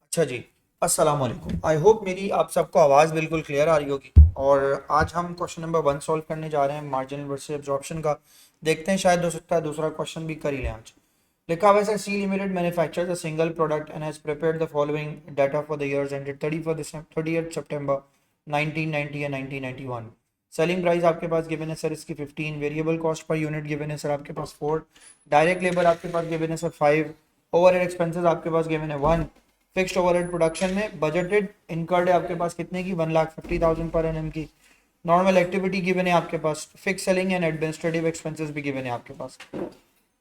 अच्छा जी, अस्सलाम वालेकुम। आई होप मेरी आप सबको आवाज़ बिल्कुल क्लियर आ रही होगी। और आज हम क्वेश्चन नंबर 1 सॉल्व करने जा रहे हैं मार्जिनल वर्सेस एब्जॉर्प्शन का। देखते हैं, शायद हो सकता है दूसरा क्वेश्चन भी कर ही लें आज। लिखा हुआ है sir, C limited manufactures a single product and has prepared the following data for the years ended 30 September 1990 and 1991। Selling price आपके पास गिवन है सर इसकी 15, variable cost per unit given है सर आपके पास 4, डायरेक्ट लेबर आपके पास given है सर 5, ओवरहेड एक्सपेंसेस आपके पास गिवन है 1, फिक्स्ड ओवरहेड प्रोडक्शन में बजटेड इनकर्ड है आपके पास कितने की 1,50,000 पर एनएम की। नॉर्मल एक्टिविटी गिवन है आपके पास, fix selling and administrative expenses भी गिवन है आपके पास।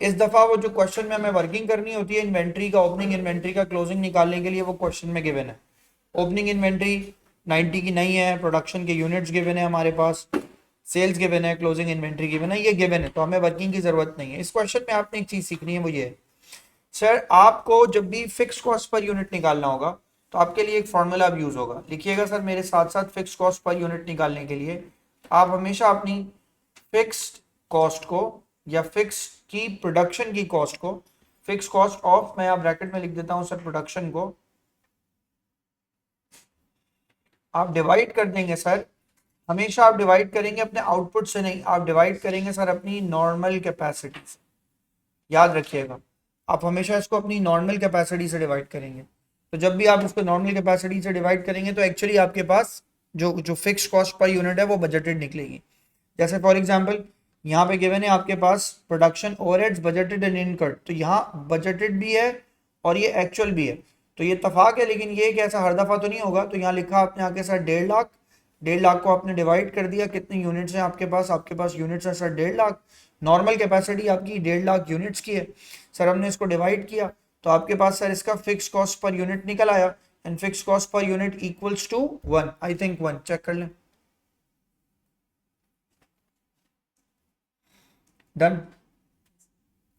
इस दफा वो जो क्वेश्चन में हमें वर्किंग करनी होती है इन्वेंट्री का, ओपनिंग इन्वेंट्री का क्लोजिंग निकालने के लिए, वो क्वेश्चन में गिवन है। ओपनिंग इन्वेंट्री 90 की नहीं है, प्रोडक्शन के यूनिट्स गिवन है हमारे पास, सेल्स गिवन है, क्लोजिंग इन्वेंट्री गिवन है, ये गिवन है, तो हमें वर्किंग की जरूरत नहीं है। इस क्वेश्चन में आपने एक चीज सीखनी है, वो ये है सर, आपको जब भी फिक्स कॉस्ट पर यूनिट निकालना होगा तो आपके लिए एक फॉर्मूला अब यूज होगा। लिखिएगा सर मेरे साथ साथ, फिक्स कॉस्ट पर यूनिट निकालने के लिए आप हमेशा अपनी फिक्स्ड कॉस्ट को या फिक्स की प्रोडक्शन की कॉस्ट को, फिक्स कॉस्ट ऑफ, मैं आप ब्रैकेट में लिख देता हूं सर, प्रोडक्शन को आप डिवाइड कर देंगे सर। हमेशा आप डिवाइड करेंगे अपने आउटपुट से नहीं, आप डिवाइड करेंगे सर अपनी नॉर्मल कैपेसिटी से। याद रखिएगा, आप हमेशा इसको अपनी नॉर्मल कैपेसिटी से डिवाइड करेंगे। तो जब भी आप इसको नॉर्मल कैपेसिटी से डिवाइड करेंगे तो एक्चुअली आपके पास जो जो फिक्स कॉस्ट पर यूनिट है वो बजटेड निकलेगी। जैसे फॉर एग्जांपल यहाँ पे गिवन है आपके पास production overheads budgeted and incurred, तो यहाँ बजटेड भी है और ये एक्चुअल भी है, तो ये इत्तफाक है। लेकिन ये कि ऐसा हर दफा तो नहीं होगा। तो यहाँ लिखा आपने आगे सर 1.5 लाख, 1.5 लाख को आपने डिवाइड कर दिया, कितने यूनिट्स हैं आपके पास यूनिट्स है सर 1.5 लाख। नॉर्मल कैपेसिटी आपकी 1.5 लाख यूनिट्स की है सर, हमने इसको डिवाइड किया तो आपके पास सर इसका फिक्स कॉस्ट पर यूनिट निकल आया, and fix cost per unit equals to 1, I think 1, check कर लें। डन,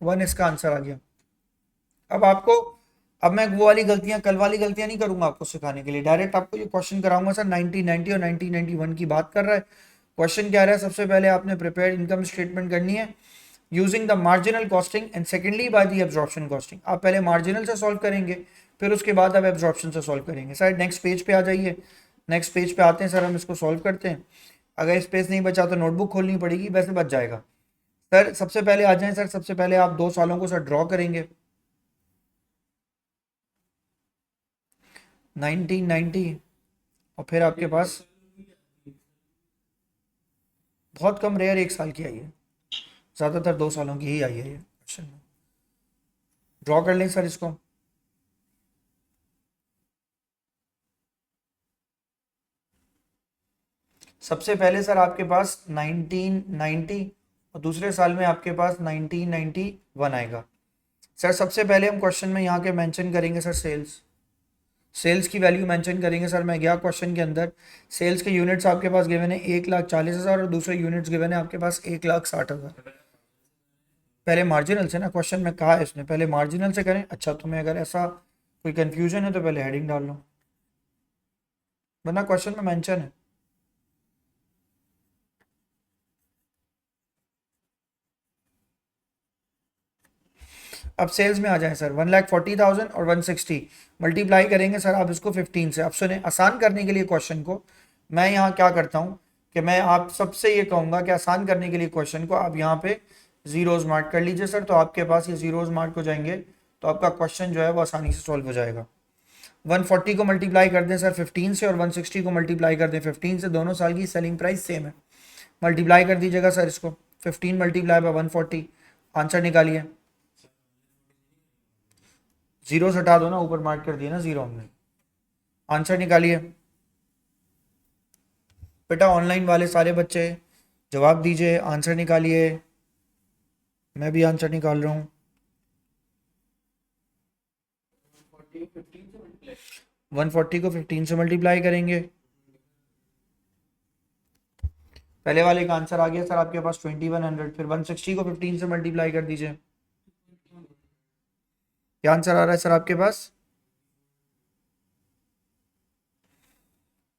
1 इसका आंसर आ गया। अब आपको, अब मैं वो वाली गलतियां, कल वाली गलतियां नहीं करूंगा आपको सिखाने के लिए, डायरेक्ट आपको ये क्वेश्चन कराऊंगा सर। 1990 और 1991 की बात कर रहा है क्वेश्चन। क्या रहा है, सबसे पहले आपने प्रिपेयर इनकम स्टेटमेंट करनी है using the marginal costing and secondly by the absorption costing. आप पहले मार्जिनल से सॉल्व करेंगे, फिर उसके बाद आप एब्जॉर्प्शन से सॉल्व करेंगे। सर नेक्स्ट पेज पे आ जाइए, नेक्स्ट पेज पे आते हैं सर, हम इसको सॉल्व करते हैं। अगर स्पेस नहीं बचा तो नोटबुक खोलनी पड़ेगी, वैसे बच जाएगा। सर सबसे पहले आ जाएं सर, सबसे पहले आप 2 सालों को सर ड्रॉ करेंगे। 1990 और फिर आपके पास बहुत कम, रेयर 1 साल की आई है, ज़्यादातर 2 सालों की ही आई है ये क्वेश्चन में। ड्रॉ कर लें सर इसको। सबसे पहले सर आपके पास 1990 और दूसरे साल में आपके पास 1991 आएगा। सर सबसे पहले हम क्वेश्चन में यहाँ के मेंशन करेंगे सर सेल्स, सेल्स की वैल्यू मेंशन करेंगे सर। मैं गया क्वेश्चन के अंदर, सेल्स के यूनिट्स आपके पास गिवन है 1,40,000 और दूसरे यूनिट्स गिवन है आपके पास 1,60,000। पहले मार्जिनल से ना, क्वेश्चन में कहा है इसने पहले मार्जिनल से करें। अच्छा, तुम्हें अगर ऐसा कोई कंफ्यूजन है तो पहले हेडिंग डाल लो, वरना क्वेश्चन में मेंशन है। अब सेल्स में आ जाए सर, 1,40,000 और 160 मल्टीप्लाई करेंगे सर आप इसको 15 से। अब सुने, आसान करने के लिए क्वेश्चन को मैं यहाँ क्या करता हूँ कि मैं आप सबसे ये कहूँगा कि आसान करने के लिए क्वेश्चन को आप यहाँ पे जीरोज मार्क कर लीजिए सर, तो आपके पास ये जीरोज मार्क हो जाएंगे, तो आपका क्वेश्चन जो है वो आसानी से सॉल्व हो जाएगा। 140 को मल्टीप्लाई कर दें सर 15 से और 160 को मल्टीप्लाई कर दें 15 से, दोनों साल की सेलिंग प्राइस सेम है। मल्टीप्लाई कर दीजिएगा सर इसको, 15 मल्टीप्लाई बाय 140, आंसर निकालिए। जीरो से हटा दो ना, ऊपर मार्क कर दिया ना जीरो हमने। आंसर निकालिए बेटा, ऑनलाइन वाले सारे बच्चे जवाब दीजिए, आंसर निकालिए। मैं भी आंसर निकाल रहा हूँ। 140 को 15 से मल्टीप्लाई करेंगे, पहले वाले का आंसर आ गया सर आपके पास 2100। फिर 160 को 15 से मल्टीप्लाई कर दीजिए, क्या आंसर आ रहा है सर आपके पास?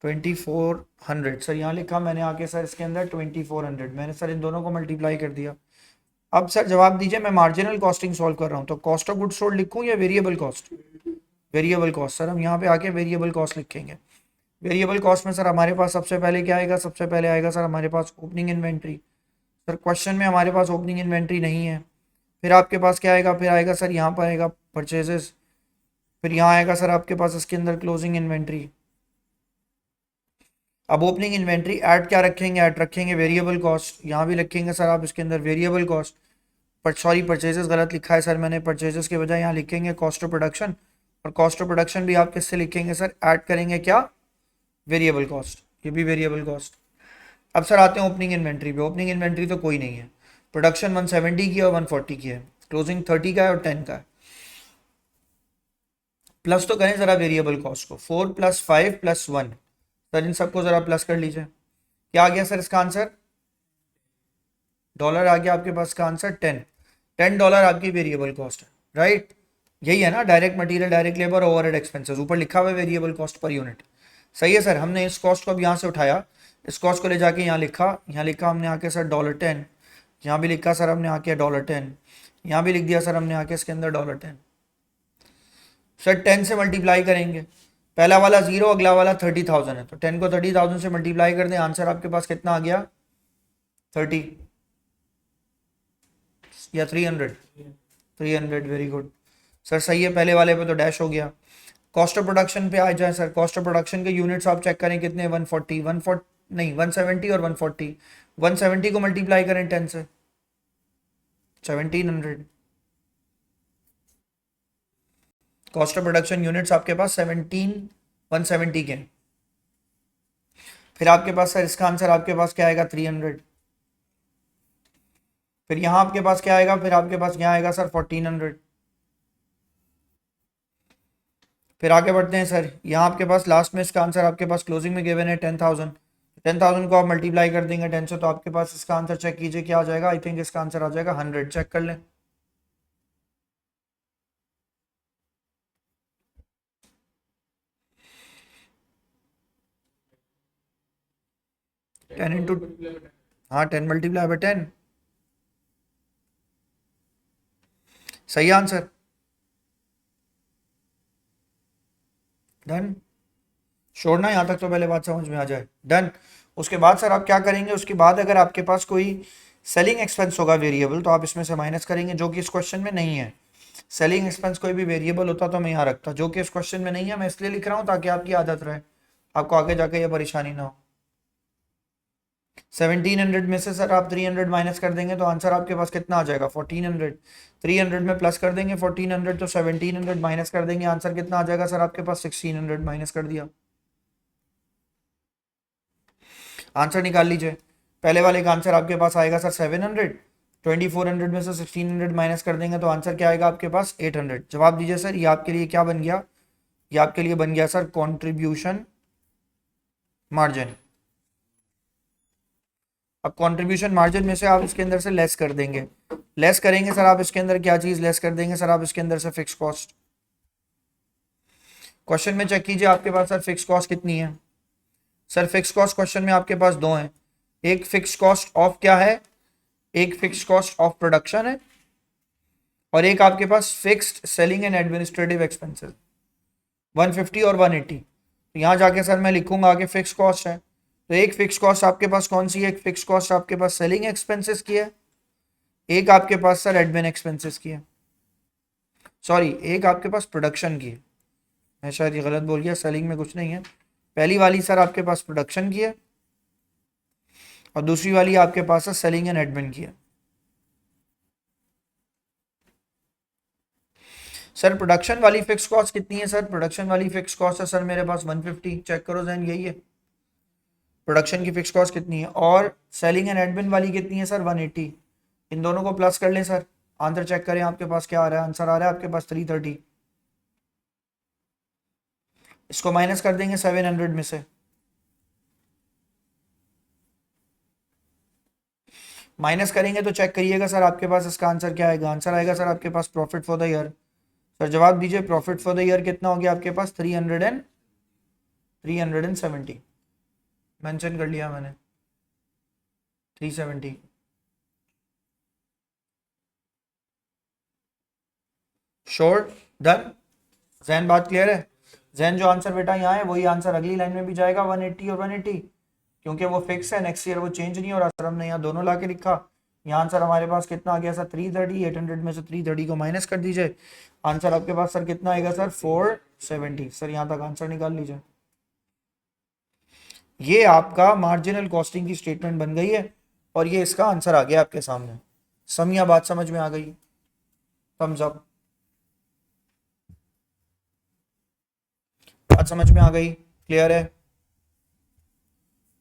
2400 सर, यहाँ लिखा मैंने आके सर इसके अंदर 2400, मैंने सर इन दोनों को मल्टीप्लाई कर दिया। अब सर जवाब दीजिए, मैं मार्जिनल कॉस्टिंग सॉल्व कर रहा हूँ, तो कॉस्ट ऑफ गुड सोल्ड लिखूँ या variable cost? Variable cost, sir हम यहाँ पे आके वेरिएबल कॉस्ट लिखेंगे। वेरिएबल कॉस्ट में सर हमारे पास सबसे पहले क्या आएगा, सबसे पहले आएगा सर हमारे पास ओपनिंग इन्वेंट्री। सर क्वेश्चन में हमारे पास ओपनिंग इन्वेंट्री नहीं है। फिर आपके पास क्या आएगा, फिर आएगा सर यहाँ पर आएगा परचेजेस। फिर यहाँ आएगा सर आपके पास इसके अंदर क्लोजिंग इन्वेंट्री। अब ओपनिंग इन्वेंट्री ऐड क्या रखेंगे, ऐड रखेंगे वेरिएबल कॉस्ट। यहाँ भी लिखेंगे सर आप इसके अंदर वेरिएबल कॉस्ट, पर सॉरी परचेजेस गलत लिखा है सर मैंने, परचेजेस के बजाय यहाँ लिखेंगे कॉस्ट ऑफ प्रोडक्शन। और कॉस्ट ऑफ प्रोडक्शन भी आप किससे लिखेंगे सर, ऐड करेंगे क्या, वेरिएबल कॉस्ट, ये भी वेरिएबल कॉस्ट। अब सर आते हैं ओपनिंग इन्वेंट्री पे। ओपनिंग इन्वेंट्री तो कोई नहीं है, प्रोडक्शन 170 की है और 140 की है, क्लोजिंग 30 का है और 10 का है। प्लस तो करें जरा वेरिएबल कॉस्ट को, 4 + 5 + 1। सर इन सबको जरा प्लस कर लीजिए। क्या आ गया सर इसका आंसर, डॉलर आ गया आपके पास का आंसर 10 $10 आपकी वेरिएबल कॉस्ट है, राइट। यही है ना, direct material, direct labour, overhead expenses, ऊपर लिखा हुआ है वेरिएबल कॉस्ट पर यूनिट। सही है सर, हमने इस कॉस्ट को अब यहाँ से उठाया, इस कॉस्ट को ले जाके यहाँ लिखा हमने आके सर $10। यहाँ भी लिखा सर हमने आके $10। यहाँ भी लिख दिया सर हमने आके इसके अंदर $10। सर 10 से मल्टीप्लाई करेंगे, पहला वाला 0, अगला वाला 30,000 है, तो 10 को 30,000 से मल्टीप्लाई कर दें, आंसर आपके पास कितना आ गया, 30 या 300, 300, वेरी गुड सर, सही है। पहले वाले पे तो डैश हो गया। कॉस्ट ऑफ प्रोडक्शन पे आ जाए सर, कॉस्ट ऑफ प्रोडक्शन के यूनिट्स आप चेक करें कितने, 140, 140 नहीं 170 और 140। 170 को मल्टीप्लाई करें 10 से, 1700। कॉस्ट ऑफ प्रोडक्शन यूनिट्स आपके पास 170 के हैं। फिर आपके पास सर इसका आंसर आपके पास क्या आएगा, 300। फिर यहाँ आपके पास क्या आएगा, फिर आपके पास क्या आएगा सर 1400। फिर आगे बढ़ते हैं सर, यहाँ आपके पास लास्ट में इसका आंसर आपके पास क्लोजिंग में गिवन है 10,000। 10,000 को आप मल्टीप्लाई कर देंगे 10 से, तो आपके पास इसका आंसर चेक कीजिए क्या आ जाएगा, आई थिंक इसका आंसर आ जाएगा 100, चेक कर लें। टेन इंटू, हाँ 10 मल्टीप्लाई बाय 10, सही आंसर, डन। छोड़ना यहाँ तक तो पहले बात समझ में आ जाए, डन। उसके बाद सर आप क्या करेंगे, उसके बाद अगर आपके पास कोई सेलिंग एक्सपेंस होगा वेरिएबल, तो आप इसमें से माइनस करेंगे, जो कि इस क्वेश्चन में नहीं है। सेलिंग एक्सपेंस कोई भी वेरिएबल होता तो मैं यहाँ रखता, जो कि इस क्वेश्चन में नहीं है, मैं इसलिए लिख रहा हूँ ताकि आपकी आदत रहे, आपको आगे जाके ये परेशानी ना हो। 1700 में से सर आप 300 माइनस कर देंगे तो आंसर आपके पास कितना आ जाएगा, 1400। 300 में प्लस कर देंगे 1400, तो 1700 माइनस कर देंगे, आंसर कितना आ जाएगा सर आपके पास, 1600 माइनस कर दिया, आंसर निकाल लीजिए। पहले वाले का आंसर आपके पास आएगा सर 700। 2400 में से 1600 माइनस कर देंगे तो आंसर क्या आएगा आपके पास, 800। जवाब दीजिए सर, ये आपके लिए क्या बन गया, ये आपके लिए बन गया सर कॉन्ट्रीब्यूशन मार्जिन। अब कंट्रीब्यूशन मार्जिन में से आप इसके अंदर से लेस कर देंगे, लेस करेंगे सर आप इसके अंदर क्या चीज लेस कर देंगे सर, आप इसके अंदर से फिक्स कॉस्ट। क्वेश्चन में चेक कीजिए आपके पास सर फिक्स कॉस्ट कितनी है। सर फिक्स कॉस्ट क्वेश्चन में आपके पास दो हैं, एक फिक्स कॉस्ट ऑफ क्या है, एक फिक्स कॉस्ट ऑफ प्रोडक्शन है, और एक आपके पास fixed selling and administrative expenses 150 और 180। तो यहाँ जाके सर मैं लिखूंगा आगे फिक्स कॉस्ट है, तो एक फिक्स कॉस्ट आपके पास कौन सी है, एक फिक्स कॉस्ट आपके पास सेलिंग एक्सपेंसेस की है, एक आपके पास सर एडमिन एक्सपेंसेस की है, सॉरी एक आपके पास प्रोडक्शन की है, मैं शायद ये गलत बोल गया, सेलिंग में कुछ नहीं है। पहली वाली सर आपके पास प्रोडक्शन की है और दूसरी वाली आपके पास है सेलिंग एंड एडमिन की है। सर प्रोडक्शन वाली फिक्स कॉस्ट कितनी है, सर प्रोडक्शन वाली फिक्स कॉस्ट है सर मेरे पास 150, चेक करो जैन, यही है प्रोडक्शन की फिक्स कॉस्ट कितनी है, और सेलिंग एंड एडमिन वाली कितनी है सर 180। इन दोनों को प्लस कर लें सर, आंसर चेक करें आपके पास क्या आ रहा है, आंसर आ रहा है आपके पास 330। इसको माइनस कर देंगे 700 में से, माइनस करेंगे तो चेक करिएगा सर आपके पास इसका आंसर क्या आएगा, आंसर आएगा सर आपके पास profit for the year. Sir जवाब दीजिए, प्रॉफिट फॉर द ईयर कितना हो गया आपके पास, 370 मेंशन कर लिया मैंने, 370। Sure, done. जैन बात क्लियर है? जैन जो आंसर बेटा यहाँ है वही आंसर अगली लाइन में भी जाएगा, 180 और 180, क्योंकि वो फिक्स है, नेक्स्ट ईयर वो चेंज नहीं हो रहा सर। हमने यहाँ दोनों ला के लिखा। यहाँ आंसर हमारे पास कितना आ गया सर? 330। 800 में से 330 को माइनस कर दीजिए, आंसर आपके पास सर कितना आएगा सर? 470। सर यहाँ तक आंसर निकाल लीजिए। ये आपका मार्जिनल कॉस्टिंग की स्टेटमेंट बन गई है और ये इसका आंसर आ गया आपके सामने। समिया बात समझ में आ गई? Thumbs up. बात समझ में आ गई? क्लियर है?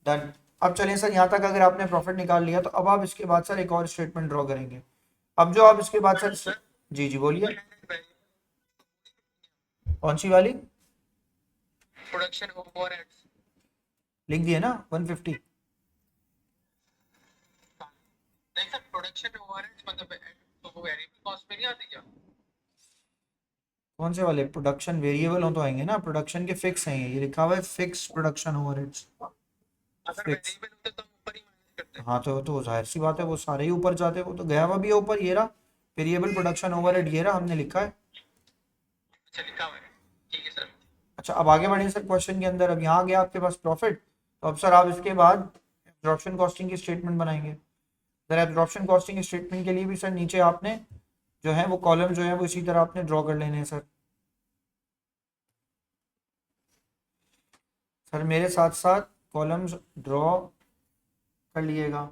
डन। अब चलिए सर, यहाँ तक अगर आपने प्रॉफिट निकाल लिया तो अब आप इसके बाद सर एक और स्टेटमेंट ड्रॉ करेंगे। अब जो आप इसके बाद सर, जी जी बोलिए। कौन सी वाली? प्रोडक्शन ओवरहेड्स लिख दिए ना 150। नहीं सर, प्रोडक्शन ओवरहेड्स मतलब तो वो वेरिएबल कॉस्ट में नहीं आती क्या? कौन से वाले? प्रोडक्शन वेरिएबल हो तो आएंगे ना, प्रोडक्शन के फिक्स हैं, ये लिखा हुआ है फिक्स प्रोडक्शन ओवरहेड्स। अगर फिक्स। वेरिएबल होते तो हम ऊपर ही माइनस करते हैं। हाँ तो जाहिर सी बात है वो सारे ही ऊपर जाते हैं, वो तो गया हुआ भी है ऊपर, ये रहा वेरिएबल प्रोडक्शन ओवरहेड, ये रहा हमने लिखा है। अच्छा लिखा हुआ है, ठीक है सर। अच्छा अब आगे बढ़े सर क्वेश्चन के अंदर। अब यहाँ गया आपके पास प्रॉफिट, तो अब सर आप इसके बाद एब्जॉर्प्शन कॉस्टिंग की स्टेटमेंट बनाएंगे। सर एब्जॉर्प्शन कॉस्टिंग स्टेटमेंट के लिए भी सर नीचे आपने जो है वो कॉलम जो है वो इसी तरह आपने ड्रॉ कर लेने हैं सर। सर मेरे साथ साथ कॉलम्स ड्रॉ कर लिएगा।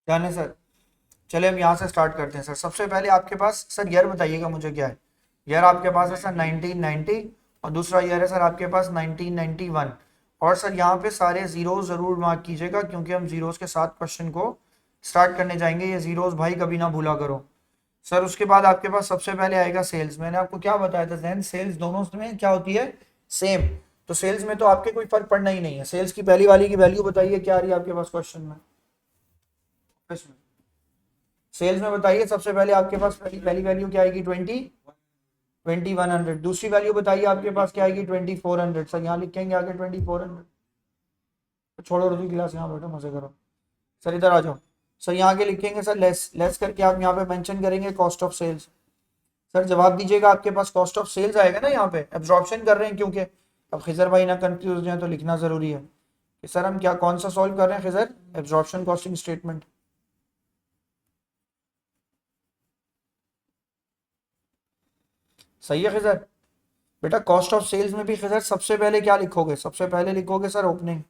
डन है सर। चले हम यहाँ से स्टार्ट करते हैं सर। सबसे पहले आपके पास सर ईयर बताइएगा मुझे क्या है। ईयर आपके पास है सर 1990 और दूसरा ईयर है सर आपके पास 1991। और सर यहाँ पे सारे जीरोस जरूर मार्क कीजिएगा क्योंकि हम जीरोस के साथ क्वेश्चन को स्टार्ट करने जाएंगे। ये जीरोस भाई कभी ना भूला करो सर। उसके बाद आपके पास सबसे पहले आएगा सेल्स। मैंने आपको क्या बताया था जैन, सेल्स दोनों में क्या होती है? सेम। तो सेल्स में तो आपके कोई फर्क पड़ना ही नहीं है। सेल्स की पहली वाली की वैल्यू बताइए क्या आ रही है आपके पास क्वेश्चन में? सेल्स में बताइए सबसे पहले आपके पास पहली पहली वैल्यू क्या आएगी? 2100। दूसरी वैल्यू बताइए आपके पास क्या आएगी? 2400। सर यहाँ लिखेंगे आगे 2400। छोड़ो दूसरी क्लास, यहाँ बैठो मजे करो। सर इधर आ जाओ। सर यहाँ आगे लिखेंगे सर लेस लेस करके आप यहाँ पे मेंशन करेंगे कॉस्ट ऑफ सेल्स। सर जवाब दीजिएगा, आपके पास कॉस्ट ऑफ सेल्स आएगा ना, यहाँ पे एब्जॉर्प्शन कर रहे हैं क्योंकि। अब खिजर भाई ना कंफ्यूज हैं तो लिखना जरूरी है कि सर हम क्या कौन सा सॉल्व कर रहे हैं खिजर? Absorption costing statement. सही है खिजर? बेटा कॉस्ट ऑफ सेल्स में भी खिजर सबसे पहले क्या लिखोगे? सबसे पहले लिखोगे सर ओपनिंग।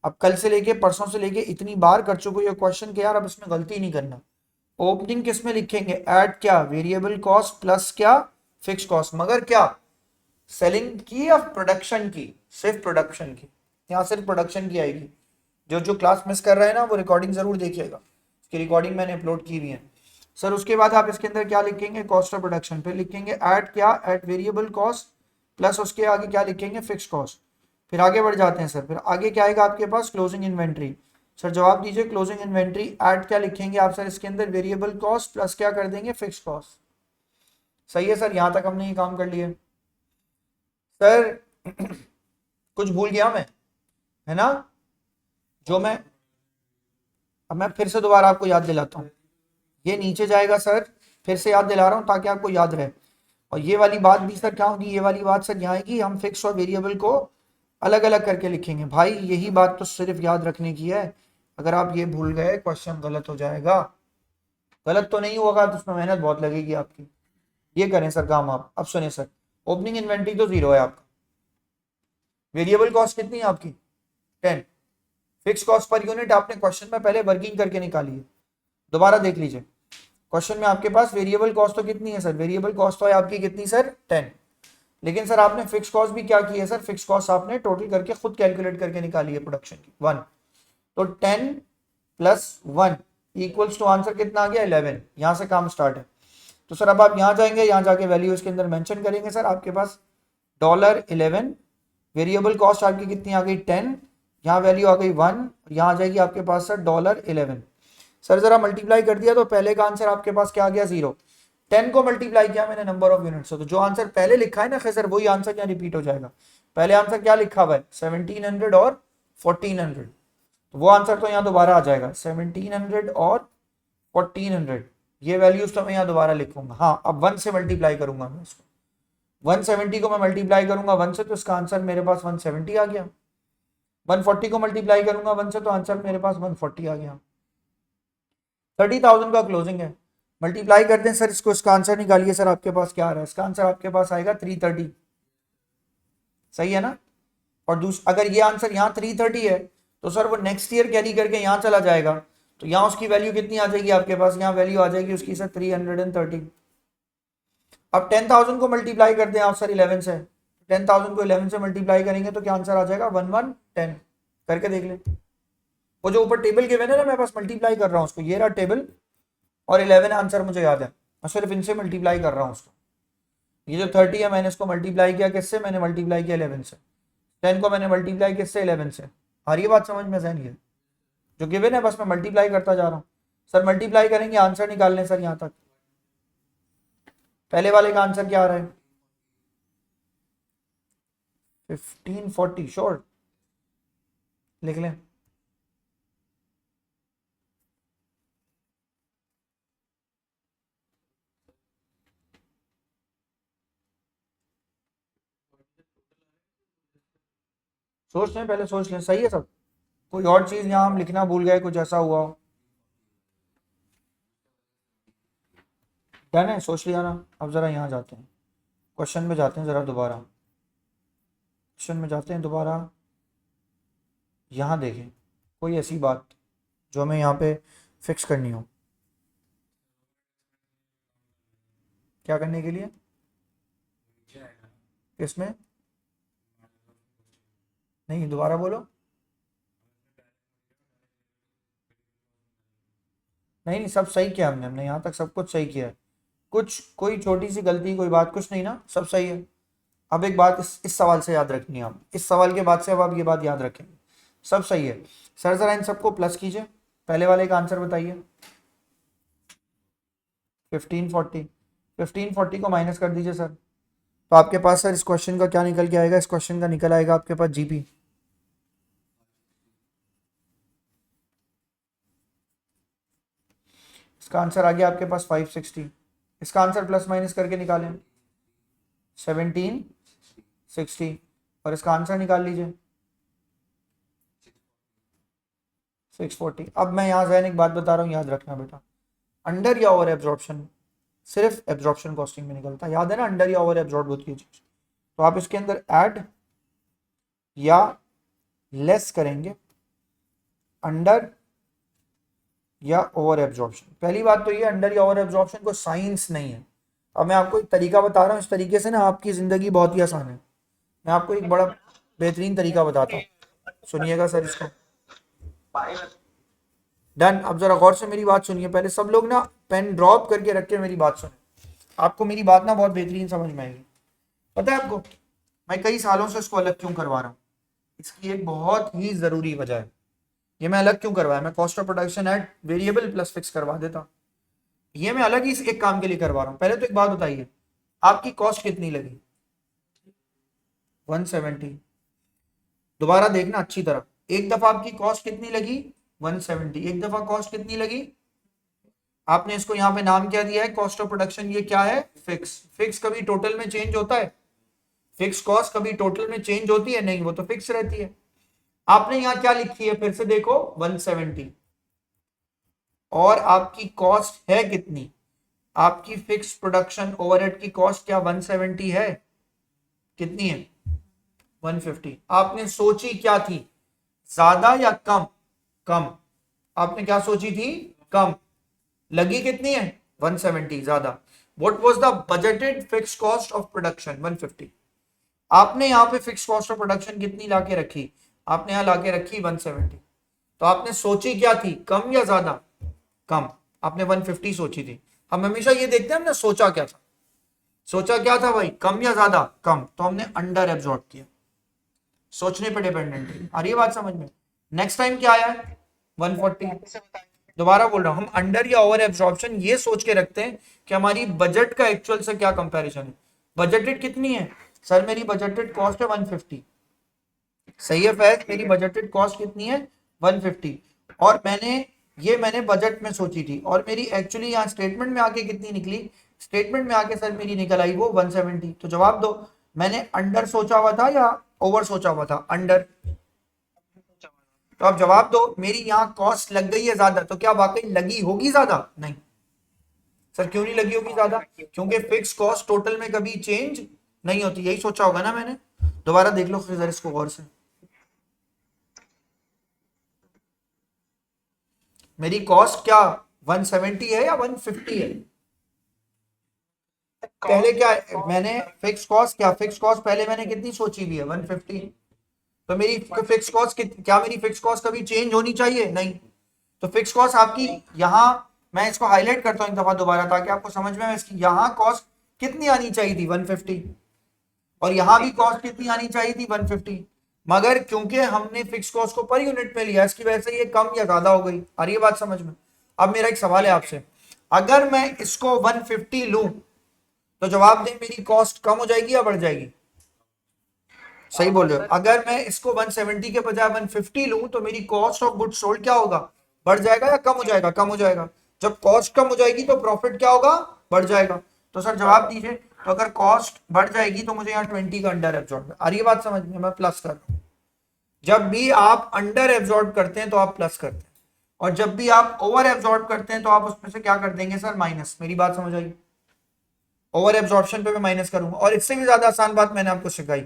अब कल से लेके परसों से लेके इतनी बार कर चुके हो ये क्वेश्चन के यार, अब इसमें गलती नहीं करना। ओपनिंग किस में लिखेंगे? ऐड क्या? वेरिएबल कॉस्ट प्लस क्या? Fix cost. मगर क्या सेलिंग की या प्रोडक्शन की? सिर्फ प्रोडक्शन की। यहाँ सिर्फ प्रोडक्शन की आएगी। जो जो क्लास मिस कर रहे हैं ना वो रिकॉर्डिंग जरूर देखिएगा, इसकी रिकॉर्डिंग मैंने अपलोड की हुई है। सर उसके बाद आप इसके अंदर क्या लिखेंगे? Cost of production. फिर लिखेंगे ऐड क्या? ऐड वेरिएबल कॉस्ट प्लस उसके आगे क्या लिखेंगे? Fix cost. फिर आगे बढ़ जाते हैं सर। फिर आगे क्या आएगा आपके पास? Closing inventory. सर जवाब दीजिए क्लोजिंग इन्वेंट्री ऐड क्या लिखेंगे आप सर? इसके अंदर वेरिएबल कॉस्ट प्लस क्या कर देंगे? Fix cost. सही है सर? यहाँ तक हमने ये काम कर लिया सर। कुछ भूल गया मैं, है ना? जो मैं अब मैं फिर से दोबारा आपको याद दिलाता हूँ। ये नीचे जाएगा सर, फिर से याद दिला रहा हूँ ताकि आपको याद रहे। और ये वाली बात भी सर क्या होगी? ये वाली बात सर यहाँ आएगी, हम फिक्स और वेरिएबल को अलग अलग करके लिखेंगे। भाई यही बात तो सिर्फ याद रखने की है। अगर आप ये भूल गए क्वेश्चन गलत हो जाएगा। गलत तो नहीं होगा तो उसमें मेहनत बहुत लगेगी आपकी। ये करें सर काम आप। अब सुनिए सर, ओपनिंग इन्वेंट्री तो 0 है आपका। वेरिएबल कॉस्ट कितनी है आपकी? 10। फिक्स कॉस्ट पर यूनिट आपने क्वेश्चन में पहले वर्किंग करके निकाली है, दोबारा देख लीजिए। क्वेश्चन में आपके पास वेरिएबल कॉस्ट तो कितनी है सर? वेरिएबल कॉस्ट तो है आपकी कितनी सर? 10। लेकिन सर आपने फिक्स कॉस्ट भी क्या की है सर? फिक्स कॉस्ट आपने टोटल करके खुद कैलकुलेट करके निकाली है प्रोडक्शन की 1। तो 10 + 1 इक्वल्स टू आंसर कितना आ गया? 11। यहां से काम स्टार्ट है। तो सर अब आप यहाँ जाएंगे, यहाँ जाके वैल्यू इसके अंदर मेंशन करेंगे सर, आपके पास $11, वेरिएबल कॉस्ट आपकी कितनी आ गई 10, यहाँ वैल्यू आ गई 1, यहाँ आ जाएगी आपके पास सर $11। सर जरा मल्टीप्लाई कर दिया तो पहले का आंसर आपके पास क्या आ गया 0, 10 को मल्टीप्लाई किया मैंने नंबर ऑफ यूनिट्स से, तो जो आंसर पहले लिखा है ना सर वही आंसर यहाँ रिपीट हो जाएगा। पहले आंसर क्या लिखा हुआ है 1700 और 1400, तो वो आंसर तो यहाँ दोबारा आ जाएगा 1700 और 1400, ये वैल्यूज तो मैं यहाँ दोबारा लिखूंगा। हाँ अब 1 से मल्टीप्लाई करूंगा मैं इसको, 170 को मैं मल्टीप्लाई करूंगा 1 से तो इसका आंसर मेरे पास 170 आ गया, 140 को मल्टीप्लाई करूंगा 1 से तो आंसर मेरे पास 140 आ गया। 30,000 का क्लोजिंग है, मल्टीप्लाई करते हैं सर इसको, इसका आंसर निकालिए सर आपके पास क्या आ रहा है, इसका आंसर आपके पास आएगा 330, सही है ना। और अगर ये आंसर यहाँ 330 है तो सर वो नेक्स्ट ईयर कैरी करके यहाँ चला जाएगा, तो यहाँ उसकी वैल्यू कितनी आ जाएगी आपके पास, यहाँ वैल्यू आ जाएगी उसकी सर 330। अब 10,000 को मल्टीप्लाई करते हैं आप सर 11 से, 10,000 को 11 से मल्टीप्लाई करेंगे तो क्या आंसर आ जाएगा 1110, करके देख लें। वो जो ऊपर टेबल के ना मैं बस मल्टीप्लाई कर रहा हूँ उसको, ये रहा टेबल और 11 आंसर मुझे याद है, मैं सिर्फ इनसे मल्टीप्लाई कर रहा हूँ उसको। ये जो 30 है मैंने इसको मल्टीप्लाई किया किससे, मैंने मल्टीप्लाई किया 11 से, 10 को मैंने मल्टीप्लाई किससे 11 से। और ये बात समझ में जहन है, जो गिवन है बस मैं मल्टीप्लाई करता जा रहा हूँ। सर मल्टीप्लाई करेंगे आंसर निकाल लें सर, यहाँ तक पहले वाले का आंसर क्या आ रहा है 1540, श्योर लिख लें। सोच लें पहले, सोच लें सही है सब, कोई और चीज यहाँ हम लिखना भूल गए, कुछ ऐसा हुआ हो। डन है, सोच लिया ना। अब जरा यहाँ जाते हैं, क्वेश्चन में जाते हैं जरा दोबारा, क्वेश्चन में जाते हैं दोबारा। यहाँ देखें कोई ऐसी बात जो हमें यहाँ पे फिक्स करनी हो, क्या करने के लिए, इसमें नहीं, दोबारा बोलो। नहीं नहीं सब सही किया हमने यहाँ तक सब कुछ सही किया है, कुछ कोई छोटी सी गलती कोई बात कुछ नहीं ना, सब सही है। अब एक बात इस सवाल से याद रखनी है, आप इस सवाल के बाद से अब आप ये बात याद रखेंगे, सब सही है। सर जरा इन सबको प्लस कीजिए, पहले वाले का आंसर बताइए 1540, 1540 को माइनस कर दीजिए सर, तो आपके पास सर इस क्वेश्चन का क्या निकल के आएगा, इस क्वेश्चन का निकल आएगा आपके पास जीपी, इसका आंसर आ गया आपके पास 560। इसका आंसर प्लस माइनस करके निकालें 1760, और इसका आंसर निकाल लीजिए 640। अब मैं यहाँ जहन एक बात बता रहा हूँ, याद रखना बेटा, अंडर या ओवर एब्जॉर्प्शन सिर्फ एब्जॉर्प्शन कॉस्टिंग में निकलता है, याद है ना, अंडर या ओवर एब्जॉर्ब होती है चीज, तो आप इसके अंदर ऐड या लेस करेंगे, अंडर या ओवर एब्जॉर्प्शन। पहली बात तो ये अंडर या ओवर एब्जॉर्प्शन को साइंस नहीं है। अब मैं आपको एक तरीका बता रहा हूँ, इस तरीके से ना आपकी ज़िंदगी बहुत ही आसान है। मैं आपको एक बड़ा बेहतरीन तरीका बताता हूँ, सुनिएगा सर इसको। डन। अब जरा गौर से मेरी बात सुनिए, पहले सब लोग ना पेन ड्रॉप करके रख के मेरी बात सुने, आपको मेरी बात ना बहुत बेहतरीन समझ में आएगी। पता है आपको मैं कई सालों से इसको अलग क्यों करवा रहा हूँ, इसकी एक बहुत ही ज़रूरी वजह है। ये मैं अलग क्यों करवाया, मैं cost of production at variable plus fix करवा देता, ये मैं अलग ही एक काम के लिए करवा रहा हूँ। पहले तो एक बात बताइए, आपकी कॉस्ट कितनी लगी 170, दोबारा देखना अच्छी तरह, एक दफा आपकी कॉस्ट कितनी लगी 170, एक दफा कॉस्ट कितनी लगी, आपने इसको यहाँ पे नाम क्या दिया है कॉस्ट ऑफ प्रोडक्शन, ये क्या है फिक्स। फिक्स कभी टोटल में चेंज होता है, फिक्स कॉस्ट कभी टोटल में चेंज होती है नहीं, वो तो फिक्स रहती है। आपने यहाँ क्या लिखी है फिर से देखो 170, और आपकी कॉस्ट है कितनी, आपकी फिक्स प्रोडक्शन ओवरहेड की कॉस्ट क्या 170 है, कितनी है 150। आपने सोची क्या थी, ज्यादा या कम, कम। आपने क्या सोची थी, कम। लगी कितनी है 170 ज्यादा। What was the budgeted fix cost of production 150। आपने यहाँ पे फिक्स कॉस्ट ऑफ प्रोडक्शन कितनी लाके रखी, आपने यहाँ लाके रखी 170, तो आपने सोची क्या थी, कम या ज्यादा, कम। आपने 150 सोची थी, हम हमेशा ये देखते हैं हमने सोचा क्या था, सोचा क्या था भाई, कम या ज्यादा, कम, तो हमने अंडर एब्जॉर्ब किया, सोचने पे डिपेंडेंट है। आ रही है बात समझ में? नेक्स्ट टाइम क्या आया है 140। दोबारा बोल रहा हूं, हम अंडर या ओवर एब्जॉर्प्शन ये सोच के रखते हैं कि हमारी बजट का एक्चुअल से क्या कंपैरिजन है। बजटेड कितनी है सर? मेरी बजटेड कॉस्ट है 150। सही है फैज, मेरी बजटेड कॉस्ट कितनी है 150, और मैंने बजट में सोची थी, और मेरी एक्चुअली यहाँ स्टेटमेंट में आके कितनी निकली? स्टेटमेंट में आके सर मेरी निकल आई वो 170। तो जवाब दो, मैंने अंडर सोचा हुआ था या ओवर सोचा हुआ था? अंडर। तो आप जवाब दो, मेरी यहाँ कॉस्ट लग गई है ज्यादा, तो क्या वाकई लगी होगी ज्यादा? नहीं सर, क्यों नहीं लगी होगी ज्यादा? क्योंकि फिक्स कॉस्ट टोटल में कभी चेंज नहीं होती, यही सोचा होगा ना मैंने। दोबारा देख लो फिर इसको गौर से, मेरी कॉस्ट क्या 170 है या 150 है? पहले क्या मैंने फिक्स कॉस्ट, क्या फिक्स कॉस्ट पहले मैंने कितनी सोची हुई है 150, तो मेरी फिक्स कॉस्ट क्या मेरी फिक्स कॉस्ट कभी चेंज होनी चाहिए? नहीं। तो फिक्स कॉस्ट आपकी यहाँ, मैं इसको हाईलाइट करता हूँ एक दफा दोबारा ताकि आपको समझ में आए, इसकी यहाँ कॉस्ट कितनी आनी चाहिए थी 150, और यहाँ भी कॉस्ट कितनी आनी चाहिए थी 150, मगर क्योंकि हमने फिक्स कॉस्ट को पर यूनिट में लिया इसकी वजह से ये कम या ज्यादा हो गई। आ रही है बात समझ में? अब मेरा एक सवाल है आपसे, अगर मैं इसको 150 लूं तो जवाब दें मेरी कॉस्ट कम हो जाएगी या बढ़ जाएगी? सही बोल रहे हो। अगर मैं इसको 170 के बजाय 150 लूं तो मेरी कॉस्ट ऑफ गुड्स सोल्ड क्या होगा? बढ़ जाएगा या कम हो जाएगा? कम हो जाएगा। जब कॉस्ट कम हो जाएगी तो प्रॉफिट क्या होगा? बढ़ जाएगा। तो सर जवाब दीजिए, तो अगर कॉस्ट बढ़ जाएगी तो मुझे यहाँ 20 का अंडर एब्जॉर्ब, आ रही है बात समझ में? मैं प्लस कर रहा हूँ। जब भी आप अंडर एब्जॉर्ब करते हैं तो आप प्लस करते हैं, और जब भी आप ओवर एब्जॉर्ब करते हैं तो आप उसमें से क्या कर देंगे सर? माइनस। मेरी बात समझ आई? ओवर एब्जॉर्प्शन पे मैं माइनस करूंगा, और इससे भी ज्यादा आसान बात मैंने आपको सिखाई।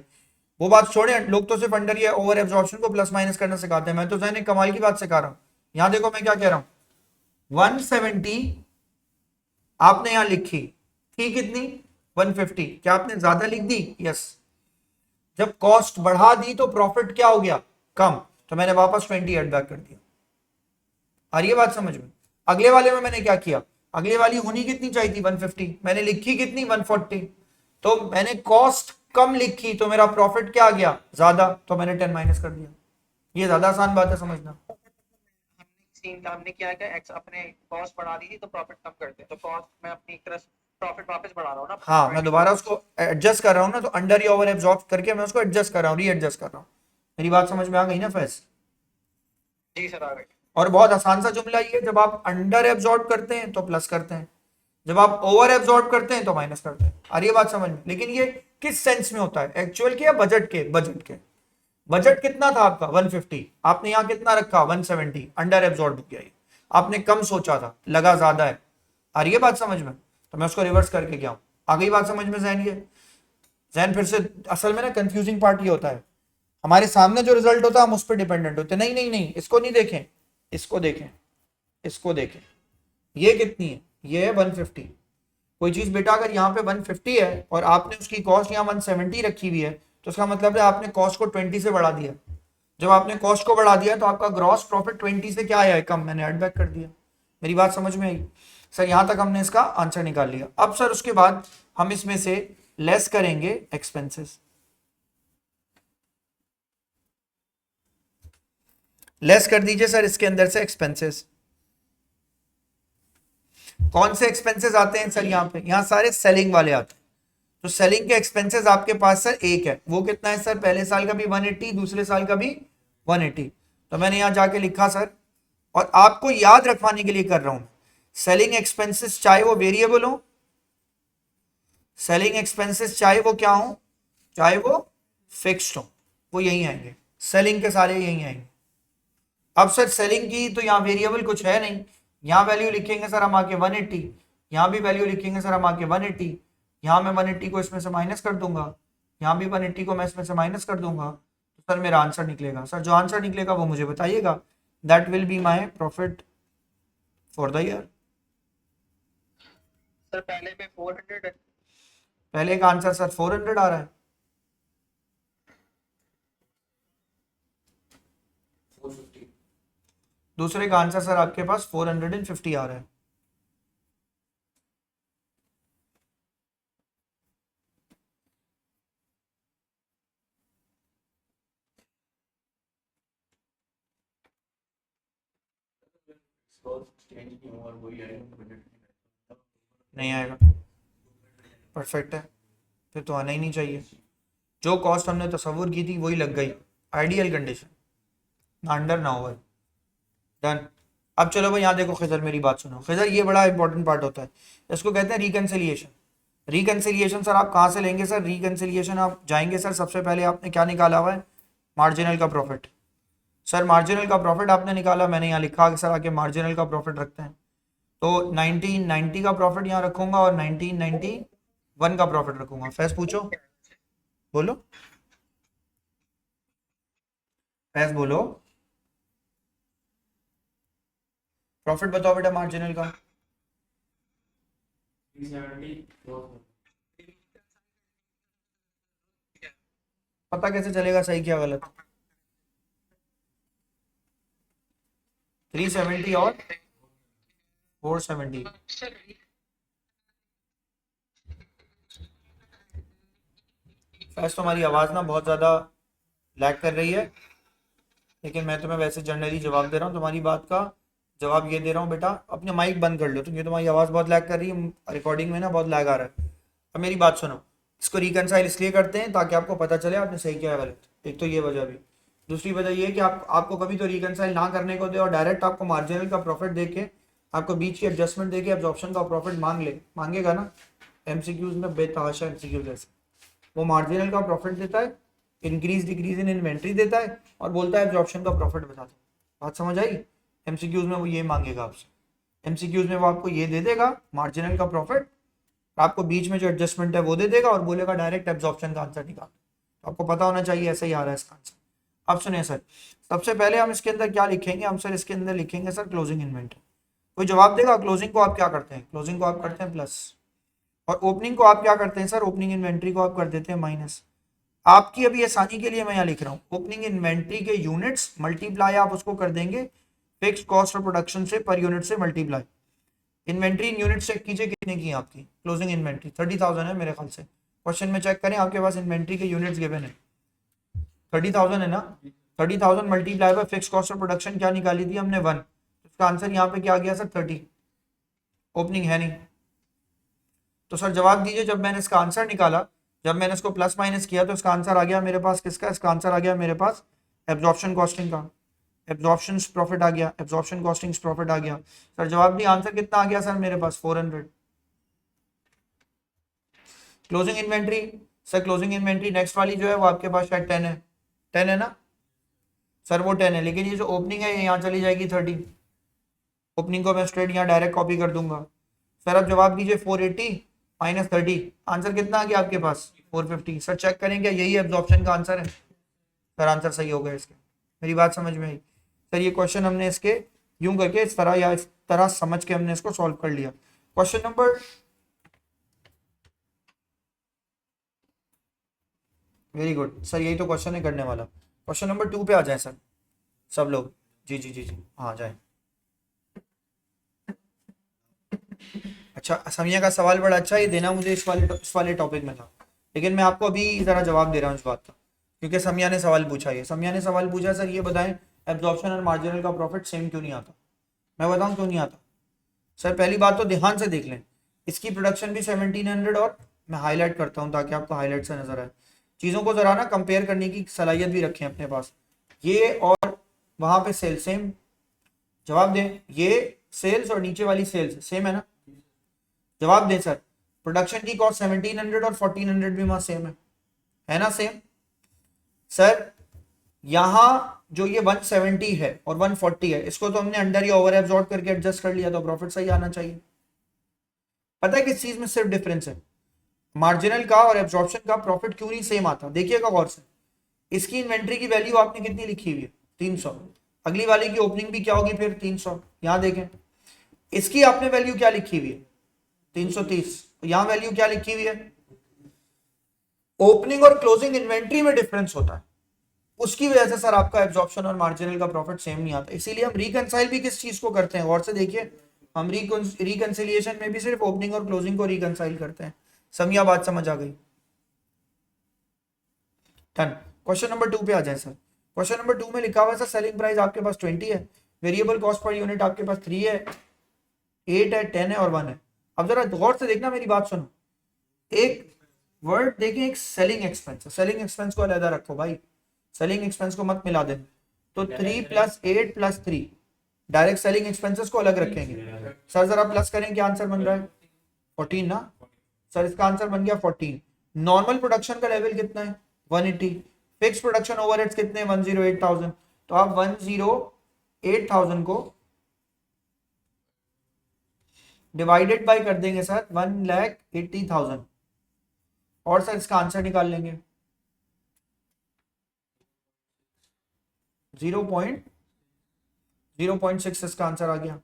वो बात छोड़े, लोग तो सिर्फ अंडर या ओवर एब्जॉर्प्शन को प्लस माइनस करना सिखाते हैं, मैं तो जहन कमाल की बात सिखा रहा हूं। यहां देखो मैं क्या कह रहा हूं, 170 आपने यहां लिखी थी कितनी? 150। क्या आपने ज्यादा लिख दी? यस। जब कॉस्ट बढ़ा दी तो प्रॉफिट क्या हो गया? कम। तो मैंने वापस 20 एड बैक कर दिया। आ रही है बात समझ में? अगले वाले में मैंने क्या किया, अगले वाली होनी कितनी चाहिए थी 150, मैंने लिखी कितनी 140, तो मैंने कॉस्ट कम लिखी तो मेरा प्रॉफिट क्या आ गया? ज्यादा, तो मैंने 10 माइनस कर दिया। ये ज्यादा आसान बात है समझना। हमने क्या किया, एक्स अपने कॉस्ट बढ़ा दी थी तो प्रॉफिट कम करते हैं, तो कॉस्ट मैं अपनी तरफ प्रॉफिट वापस बढ़ा रहा हूँ ना। हाँ, मैं दोबारा उसको एडजस्ट कर रहा हूँ ना, तो अंडर या ओवर एब्जॉर्ब करके मैं उसको एडजस्ट कर रहा हूँ, री एडजस्ट कर रहा हूँ। मेरी बात समझ में आ गई ना फैस? जी सर, आ गई। और बहुत आसान सा जुमला ये, जब आप अंडर एब्जॉर्ब करते हैं तो प्लस करते हैं, जब आप ओवर एब्जॉर्ब करते हैं तो माइनस करते हैं। आ रही है बात समझ में? लेकिन ये किस सेंस में होता है, एक्चुअल के या बजट के? बजट के। बजट कितना था आपका 150, आपने यहाँ कितना रखा 170, अंडर एब्जॉर्ब किया, आपने कम सोचा था, लगा ज्यादा है। आ रही है बात समझ में? तो मैं उसको रिवर्स करके गया हूं। आ गई बात समझ में जहन? ये जहन फिर से, असल में ना कंफ्यूजिंग पार्ट ये होता है, हमारे सामने जो रिजल्ट होता है हम उस पर डिपेंडेंट होते हैं। नहीं नहीं नहीं, इसको नहीं देखें, इसको देखें, इसको देखें, ये कितनी है? ये है 150। कोई चीज बेटा अगर यहाँ पे 150 है और आपने उसकी कॉस्ट यहाँ 170 रखी हुई है, तो उसका मतलब है आपने कॉस्ट को 20 से बढ़ा दिया। जब आपने कॉस्ट को बढ़ा दिया तो आपका ग्रॉस प्रॉफिट 20 से क्या आया है? कम। मैंने एड बैक कर दिया। मेरी बात समझ में आई? सर यहां तक हमने इसका आंसर निकाल लिया। अब सर उसके बाद हम इसमें से लेस करेंगे एक्सपेंसेस। लेस कर दीजिए सर इसके अंदर से एक्सपेंसेस। कौन से एक्सपेंसेस आते हैं सर यहाँ पे? यहाँ सारे सेलिंग वाले आते हैं। तो सेलिंग के एक्सपेंसेस आपके पास सर एक है, वो कितना है सर? पहले साल का भी 180, दूसरे साल का भी 180। तो मैंने यहाँ जाके लिखा सर, और आपको याद रखवाने के लिए कर रहा हूं, सेलिंग एक्सपेंसेस चाहे वो वेरिएबल हो, सेलिंग एक्सपेंसेस चाहे वो क्या हो, चाहे वो फिक्स्ड हो, वो यही आएंगे, सेलिंग के सारे यही आएंगे। अब सर सेलिंग की तो यहाँ वेरिएबल कुछ है नहीं, यहाँ वैल्यू लिखेंगे सर हम आके 180, यहाँ भी वैल्यू लिखेंगे सर हम आके 180, यहाँ मैं 180 को इसमें से माइनस कर दूंगा, यहाँ भी 180 को मैं इसमें से माइनस कर दूंगा, तो सर मेरा आंसर निकलेगा। सर जो आंसर निकलेगा वो मुझे बताइएगा, that will be my profit for the year. Sir पहले पे 400 है। पहले का आंसर सर 400 आ रहा है, 450। दूसरे का आंसर सर आपके पास 450 आ रहा है। नहीं आएगा, परफेक्ट है, फिर तो आना ही नहीं चाहिए। जो कॉस्ट हमने तस्वुर की थी वही लग गई, आइडियल कंडीशन, ना अंडर ना ओवर, डन। अब चलो भाई यहाँ देखो खिजर, मेरी बात सुनो खिजर, ये बड़ा इंपॉर्टेंट पार्ट होता है, इसको कहते हैं रिकन्सिलिएशन। रिकन्सिलिएशन सर आप कहाँ से लेंगे सर? रिकन्सिलिएशन आप जाएंगे सर, सबसे पहले आपने क्या निकाला हुआ है? मार्जिनल का प्रॉफिट। सर मार्जिनल का प्रॉफिट आपने निकाला, मैंने यहाँ लिखा कि सर आके मार्जिनल का प्रॉफिट रखते हैं, तो 1990 का प्रॉफिट यहाँ रखूंगा और 1991 का प्रॉफिट रखूंगा। फैज पूछो, बोलो फैज, बोलो प्रॉफिट बताओ बेटा मार्जिनल का। 370 पता कैसे चलेगा सही क्या गलत? 370 और 470। फैज तुम्हारी आवाज़ ना बहुत ज़्यादा लैग कर रही है, लेकिन मैं तुम्हें वैसे जनरली जवाब दे रहा हूँ, तुम्हारी बात का जवाब ये दे रहा हूँ बेटा, अपने माइक बंद कर लो तुम, ये तुम्हारी आवाज़ बहुत लैग कर रही है, रिकॉर्डिंग में ना बहुत लैग आ रहा है। अब मेरी बात सुनो, इसको रिकनसाइल इसलिए करते हैं ताकि आपको पता चले आपने सही किया है गलत, एक तो ये वजह भी, दूसरी वजह ये है कि आपको कभी तो रिकनसाइल ना करने को दे और डायरेक्ट आपको मार्जिनल का प्रॉफिट दे के, आपको बीच की एडजस्टमेंट दे के एब्जॉर्प्शन का प्रॉफिट मांगेगा ना, एमसीक्यूज में बेतहाशा एमसीक्यूज ऐसे, वो मार्जिनल का प्रॉफिट देता है, इंक्रीज डिक्रीज इन इन्वेंट्री देता है और बोलता है एब्जॉर्प्शन का प्रॉफिट बता दो। बात समझ आई? एमसीक्यूज में वो ये मांगेगा आपसे, एमसीक्यूज में वो आपको ये दे देगा मार्जिनल का प्रॉफिट, आपको बीच में जो एडजस्टमेंट है वो दे देगा और बोलेगा डायरेक्ट एब्जॉर्प्शन का आंसर निकाल। तो आपको पता होना चाहिए ऐसा ही आ रहा है इसका आंसर। अब सुनिए सर, सबसे पहले हम इसके अंदर क्या लिखेंगे? हम सर इसके अंदर लिखेंगे सर क्लोजिंग इन्वेंटरी। कोई जवाब देगा? क्लोजिंग को आप क्या करते हैं? क्लोजिंग को आप करते हैं प्लस, और ओपनिंग को आप क्या करते हैं सर? ओपनिंग इन्वेंट्री को आप कर देते हैं माइनस। आपकी अभी आसानी के लिए मैं यहाँ लिख रहा हूँ, ओपनिंग इन्वेंट्री के यूनिट्स मल्टीप्लाई आप उसको कर देंगे फिक्स्ड कॉस्ट ऑफ प्रोडक्शन से, पर यूनिट से multiply. Inventory in unit check कीजिए कितने की है आपकी क्लोजिंग इन्वेंट्री? 30,000 है मेरे ख्याल से, क्वेश्चन में चेक करें आपके पास इन्वेंट्री के यूनिट्स गिवन है, 30,000 है ना। 30,000 multiply by fixed cost of production क्या निकाली थी हमने? 1, इसका आंसर यहाँ पे क्या आ गया सर? 30। ओपनिंग है नहीं, तो सर जवाब दीजिए, जब मैंने इसका आंसर निकाला, जब मैंने इसको प्लस माइनस किया तो इसका आंसर आ गया मेरे पास किसका? इसका आंसर आ गया मेरे पास एब्जॉर्प्शन कॉस्टिंग का, एब्जॉर्प्शन प्रॉफिट आ गया, एब्जॉर्प्शन कॉस्टिंग प्रॉफिट आ गया। सर जवाब दी, आंसर कितना आ गया सर मेरे पास? 400। Closing inventory, sir closing inventory next वाली जो है वो आपके पास शायद 10 है, 10 है ना सर? वो 10 है, लेकिन ये जो ओपनिंग है ये यहाँ चली जाएगी 30, ओपनिंग को मैं स्ट्रेट यहाँ डायरेक्ट कॉपी कर दूंगा। सर अब जवाब दीजिए, 480 माइनस 30, आंसर कितना आ गया आपके पास? 450। सर चेक करेंगे यही एब्जॉर्प्शन का आंसर है? सर आंसर सही हो गया इसके, मेरी बात समझ में आई? सर ये क्वेश्चन हमने इसके यूं करके इस तरह या इस तरह समझ के हमने इसको सॉल्व कर लिया। Question number, very good sir, यही तो क्वेश्चन है करने वाला। क्वेश्चन नंबर 2 पे आ जाए सर सब लोग। जी जी जी जी हाँ जाए। अच्छा, समिया का सवाल बड़ा अच्छा, ये देना मुझे इस वाले टॉपिक में था, लेकिन मैं आपको अभी ज़रा जवाब दे रहा हूँ इस बात का, क्योंकि समिया ने सवाल पूछा, ये समिया ने सवाल पूछा सर ये बताएं एब्जॉर्प्शन और मार्जिनल का प्रॉफिट सेम क्यों नहीं आता? मैं बताऊँ क्यों नहीं आता। सर पहली बात तो ध्यान से देख लें, इसकी प्रोडक्शन भी 1700 और मैं हाईलाइट करता हूँ ताकि आपको हाईलाइट से नजर आए, चीज़ों को ज़रा ना कंपेयर करने की सलाहियत भी रखें अपने पास। ये और वहाँ पे सेल सेम, जवाब दें, ये सेल्स और नीचे वाली सेल्स सेम है ना? जवाब दें सर। प्रोडक्शन की कॉस्ट 1700 और 1400 भी वहाँ सेम है ना? सेम। सर यहाँ जो ये 170 है और 140 है, इसको तो हमने अंडर या ओवर एब्जॉर्ब करके एडजस्ट कर लिया, तो प्रॉफिट सही आना चाहिए। पता है किस चीज में सिर्फ डिफरेंस है? मार्जिनल का और एब्जॉर्प्शन का प्रॉफिट क्यों नहीं सेम आता? देखिएगा गौर से, इसकी इन्वेंट्री की वैल्यू आपने कितनी लिखी हुई है? 300, अगली वाली की ओपनिंग भी क्या होगी फिर? 300। यहाँ देखें, इसकी आपने वैल्यू क्या लिखी हुई है? 330। यहाँ वैल्यू क्या लिखी हुई है? ओपनिंग और क्लोजिंग इन्वेंट्री में डिफरेंस होता है, उसकी वजह से सर आपका एब्जॉर्प्शन और मार्जिनल का प्रॉफिट सेम नहीं आता। इसीलिए हम रिकंसाइल भी किस चीज को करते हैं? और से देखिए, हम रिकंसिलिएशन में भी सिर्फ ओपनिंग और क्लोजिंग को रिकंसाइल करते हैं। समिया बात समझ आ गई? डन। क्वेश्चन नंबर 2 पे आ जाए सर। क्वेश्चन नंबर 2 में लिखा हुआ है सर सेलिंग प्राइस आपके पास 20 है, वेरिएबल कॉस्ट पर यूनिट आपके पास 3 है, 8 है, 10 है और 1 है। अब जरा गौर से देखना, मेरी बात सुनो, एक वर्ड देखें, एक सेलिंग एक्सपेंस, सेलिंग एक्सपेंस को अलग रखो भाई, सेलिंग एक्सपेंस को मत मिला दे। तो 3 + 8 + 3 डायरेक्ट सेलिंग एक्सपेंसेस को अलग रखेंगे। सर जरा प्लस करें, क्या आंसर बन रहा है? 14 ना सर, इसका आंसर बन गया 14। नॉर्मल प्रोडक्शन का लेवल कितना है? 180। फिक्स प्रोडक्शन ओवरहेड्स कितने? 108,000। तो आप 108,000 को डिवाइडेड बाय कर देंगे सर 1,80,000 और सर इसका आंसर निकाल लेंगे 0.06 इसका आंसर आ गया।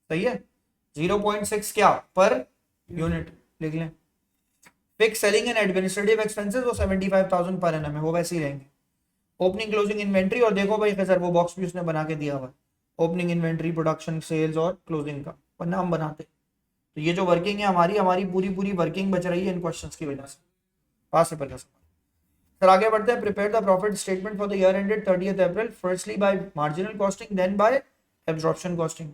सही है, 0.6 क्या पर यूनिट लिख लें। Fix selling and administrative expenses वो 75,000 पर एनम है, वो वैसे ही रहेंगे। ओपनिंग क्लोजिंग इन्वेंट्री, और देखो भाई सर वो बॉक्स भी उसने बना के दिया हुआ है, ओपनिंग इन्वेंट्री, प्रोडक्शन, सेल्स और क्लोजिंग का, वरना हम बनाते। तो ये जो वर्किंग है हमारी हमारी पूरी पूरी वर्किंग बच रही है इन क्वेश्चंस की वजह से। पास से पहले सर आगे बढ़ते हैं। Prepare the profit statement for the year ended 30th April, firstly by marginal costing then by absorption costing.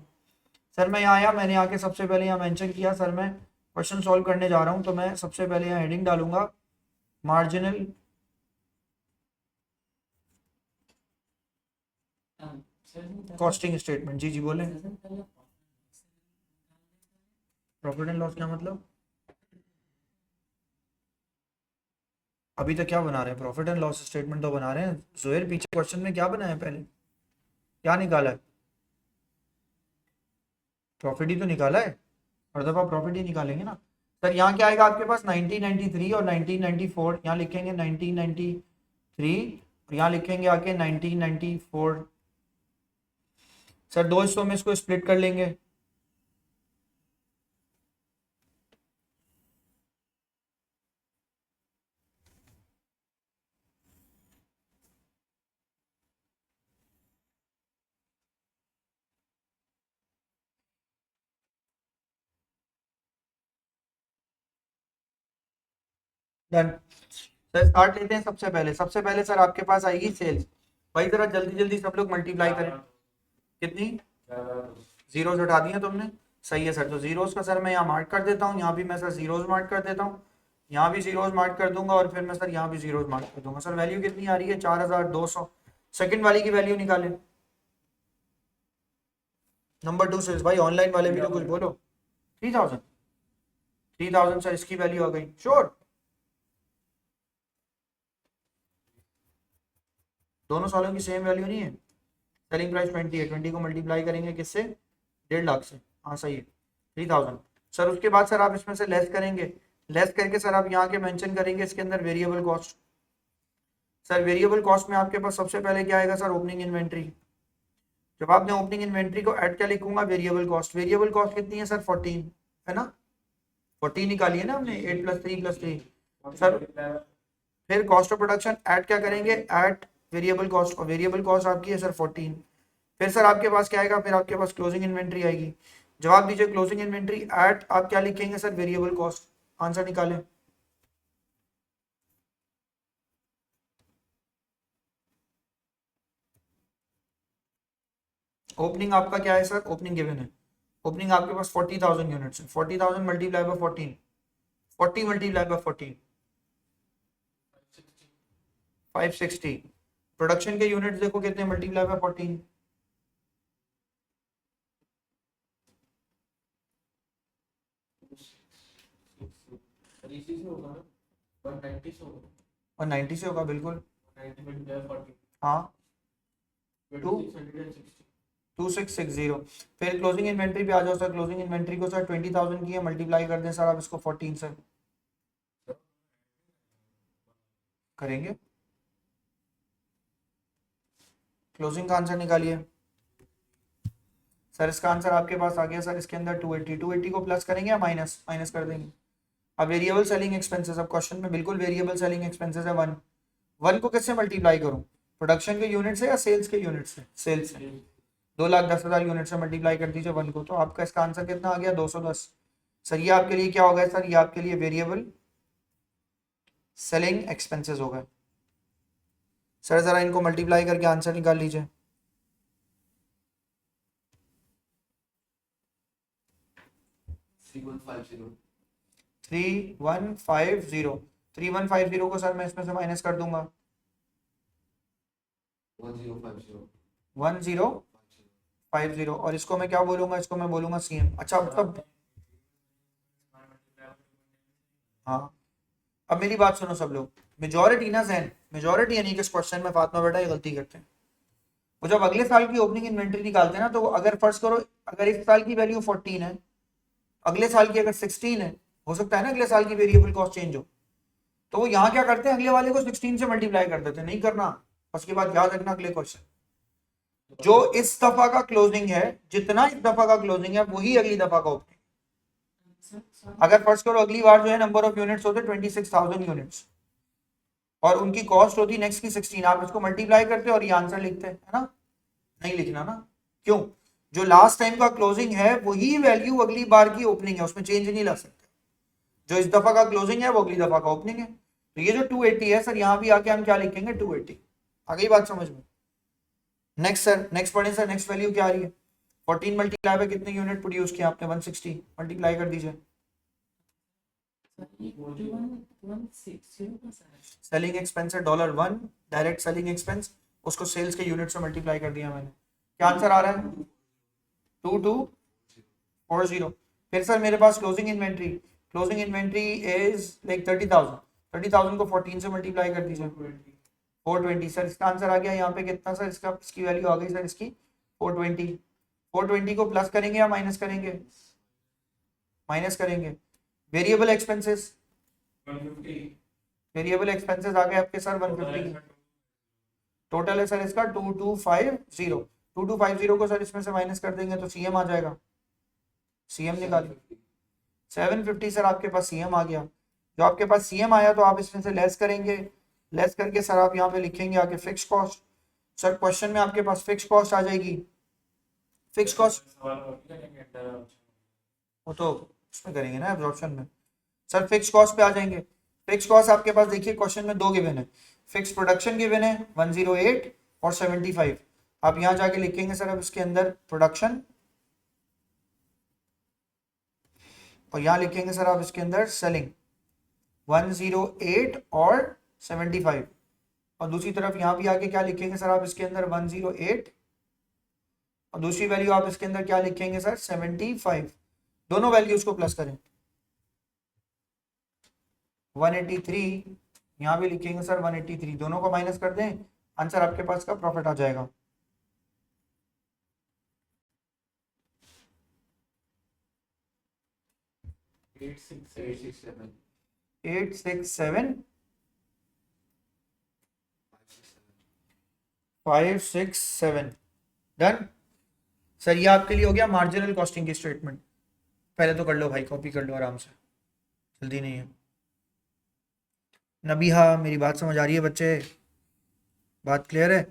Sir मैं यहाँ आया, मैंने आके सबसे पहले यहाँ मेंशन किया सर मैं क्वेश्चन सॉल्व करने जा रहा हूँ, तो मैं सबसे पहले यहाँ हेडिंग डालूंगा मार्जिनल कॉस्टिंग स्टेटमेंट। जी जी बोले। प्रॉफिट एंड लॉस क्या मतलब? अभी तक क्या बना रहे हैं? प्रॉफिट एंड लॉस स्टेटमेंट तो बना रहे हैं जोहेर। पीछे क्वेश्चन में क्या बनाया है? पहले क्या निकाला है? प्रॉफिट ही तो निकाला है, हर दफा प्रॉफिट ही निकालेंगे ना। सर यहाँ क्या आएगा आपके पास? 1993 और 1994, यहाँ लिखेंगे 1993 और यहाँ लिखेंगे आके 1994। सर दो हिस्सों में इसको स्प्लिट कर लेंगे। डन। सर स्टार्ट लेते हैं। सबसे पहले सर आपके पास आएगी सेल्स। भाई जरा जल्दी जल्दी सब लोग मल्टीप्लाई करें। कितनी जीरोस हटा दिए तुमने? सही है सर। तो जीरोस का सर मैं यहाँ मार्क कर देता हूँ, यहाँ भी मैं सर जीरोस मार्क कर देता हूँ, यहाँ भी जीरोस मार्क कर दूंगा और फिर मैं सर यहाँ भी जीरोस मार्क कर दूंगा। सर वैल्यू कितनी आ रही है? 4,200। सेकंड वाली की वैल्यू निकालें। Number 2 sales. भाई ऑनलाइन वाले भी तो कुछ बोलो। 3,000। 3,000 सर इसकी वैल्यू आ गई। श्योर? दोनों सालों की सेम वैल्यू नहीं है? सेलिंग प्राइस 20 है, 20 को मल्टीप्लाई करेंगे किससे? 1.5 लाख से। हाँ सही है, 3,000। सर उसके बाद सर आप इसमें से लेस करेंगे, लेस करके सर आप यहाँ के मेंशन करेंगे इसके अंदर variable cost. Sir variable cost में आपके पास सबसे पहले क्या आएगा सर? Opening inventory. जब आपने ओपनिंग इन्वेंट्री को ऐड क्या लिखूंगा? Variable cost. वेरिएबल कॉस्ट कितनी है सर? 14 है ना? 14 निकाली है ना हमने, 8 + 3 + 3। सर फिर कॉस्ट ऑफ प्रोडक्शन ऐड क्या करेंगे? ऐड वेरिएबल कॉस्ट, और वेरिएबल कॉस्ट आपकी है सर 14। फिर सर आपके पास क्या आएगा? फिर आपके पास क्लोजिंग इन्वेंट्री आएगी। जवाब दीजिए, क्लोजिंग इन्वेंट्री ऐट आप क्या लिखेंगे सर? Variable cost. आंसर निकालें। ओपनिंग आपका क्या है सर? ओपनिंग गिवन है। ओपनिंग आपके पास 40,000 यूनिट्स है। 40,000 multiply by 14, 40 multiply by 14, 560। Production के यूनिट्स देखो कितने? मल्टीप्लाई बाय 14, 190 से होगा बिल्कुल। हाँ 2660। फिर क्लोजिंग इन्वेंट्री पे आ जाओ सर। क्लोजिंग इन्वेंट्री को सर 20,000 की है, मल्टीप्लाई कर दें सर आप इसको 14 से। करेंगे, क्लोजिंग का आंसर निकालिए। सर इसका आंसर आपके पास आ गया सर, इसके अंदर 280। 280 को प्लस करेंगे या माइनस? माइनस कर देंगे। अब वेरिएबल सेलिंग एक्सपेंसेस, अब क्वेश्चन में बिल्कुल वेरिएबल सेलिंग एक्सपेंसेस है 1। 1 को किससे मल्टीप्लाई करूं? प्रोडक्शन के यूनिट से या सेल्स के यूनिट से? सेल्स से। 2,10,000 यूनिट से मल्टीप्लाई कर दीजिए 1 को, तो आपका इसका आंसर कितना आ गया? 210। सर ये आपके लिए क्या होगा सर? ये आपके लिए वेरिएबल सेलिंग एक्सपेंसेस होगा। सर जरा इनको मल्टीप्लाई करके आंसर निकाल लीजिए। 3150 3150 को सर मैं इसमें से माइनस कर दूंगा 1050 और इसको मैं क्या बोलूंगा, इसको मैं बोलूंगा सीएम। अच्छा मतलब हाँ, अब मेरी बात सुनो सब लोग, मेजॉरिटी ना जहन, मेजॉरिटी यानी कि इस क्वेश्चन में फातिमा बेटा ये गलती करते हैं। वो जब अगले साल की ओपनिंग इन्वेंटरी निकालते हैं ना, तो अगर फर्ज करो अगर इस साल की वैल्यू 14 है, अगले साल की अगर 16 है, हो सकता है ना अगले साल की वेरिएबल कॉस्ट चेंज हो, तो वो यहाँ क्या करते हैं, अगले वाले को 16 से मल्टीप्लाई कर देते हैं। नहीं करना, उसके बाद याद रखना अगले क्वेश्चन, जो इस दफा का क्लोजिंग है, जितना इस दफा का क्लोजिंग है वही अगली दफा का ओपनिंग। अगर फर्स्ट करो अगली बार जो है नंबर ऑफ यूनिट्स होते 26,000 यूनिट्स और उनकी कॉस्ट होती नेक्स्ट की 16, आप इसको मल्टीप्लाई करते और ये आंसर लिखते हैं, है ना? नहीं लिखना ना, क्यों? जो लास्ट टाइम का क्लोजिंग है वही वैल्यू अगली बार की ओपनिंग है, उसमें चेंज नहीं ला सकते। जो इस दफा का क्लोजिंग है वो अगली दफा का ओपनिंग है। तो ये जो 280 है सर, यहाँ भी आके हम क्या लिखेंगे 280। आ गई बात समझ में? नेक्स्ट सर, नेक्स्ट पढ़ें सर, नेक्स्ट वैल्यू क्या आ रही है? 14 मल्टीप्लाई पे कितने यूनिट प्रोड्यूस किया आपने? 160 मल्टीप्लाई कर दीजिए। सेलिंग एक्सपेंस है $1, डायरेक्ट सेलिंग एक्सपेंस, उसको सेल्स के यूनिट से मल्टीप्लाई कर दिया मैंने। क्या आंसर आ रहा है? 2240। फिर सर मेरे पास closing inventory, closing inventory is like 30,000 को 14 से मल्टीप्लाई कर दीजिए, 420। सर इसका आंसर आ गया यहाँ पे कितना सर, इसका इसकी वैल्यू आ गई सर इसकी 420। 420 को प्लस करेंगे या माइनस करेंगे? माइनस करेंगे। वेरिएबल एक्सपेंसेस, वेरिएबल एक्सपेंसेस आ गए आपके सर 150। टोटल है सर इसका 2250। 2250 को सर इसमें से माइनस कर देंगे तो सीएम आ जाएगा, सीएम निकालिए। 750 सर आपके पास सीएम आ गया। जो आपके पास सीएम आया तो आप इसमें से लेस करेंगे, लेस करके सर आप यहाँ पे लिखेंगे आके फिक्स कॉस्ट। सर क्वेश्चन में आपके पास फिक्स कॉस्ट आ जाएगी, फिक्स कॉस्ट वो तो उसमें करेंगे ना एब्जॉर्प्शन में। सर फिक्स कॉस्ट पे आ जाएंगे। फिक्स कॉस्ट आपके पास देखिए क्वेश्चन में दो गिवन है, फिक्स प्रोडक्शन गिवन है 108 और 75। आप यहाँ जाके लिखेंगे सर अब इसके अंदर प्रोडक्शन, और यहाँ लिखेंगे सर आप इसके अंदर सेलिंग 108 और 75। और दूसरी तरफ यहाँ भी आके क्या लिखेंगे सर आप इसके अंदर 108 और दूसरी वैल्यू आप इसके अंदर क्या लिखेंगे सर 75। दोनों वैल्यूज को प्लस करें, 183 यहाँ भी लिखेंगे सर 183, दोनों को माइनस कर दें, आंसर आपके पास का प्रॉफिट आ जाएगा। Eight six seven 567। Done sir, ये आपके लिए हो गया मार्जिनल कॉस्टिंग की स्टेटमेंट। पहले तो कर लो भाई, कॉपी कर लो आराम से, जल्दी नहीं है। नबीहा मेरी बात समझ आ रही है बच्चे? बात क्लियर है?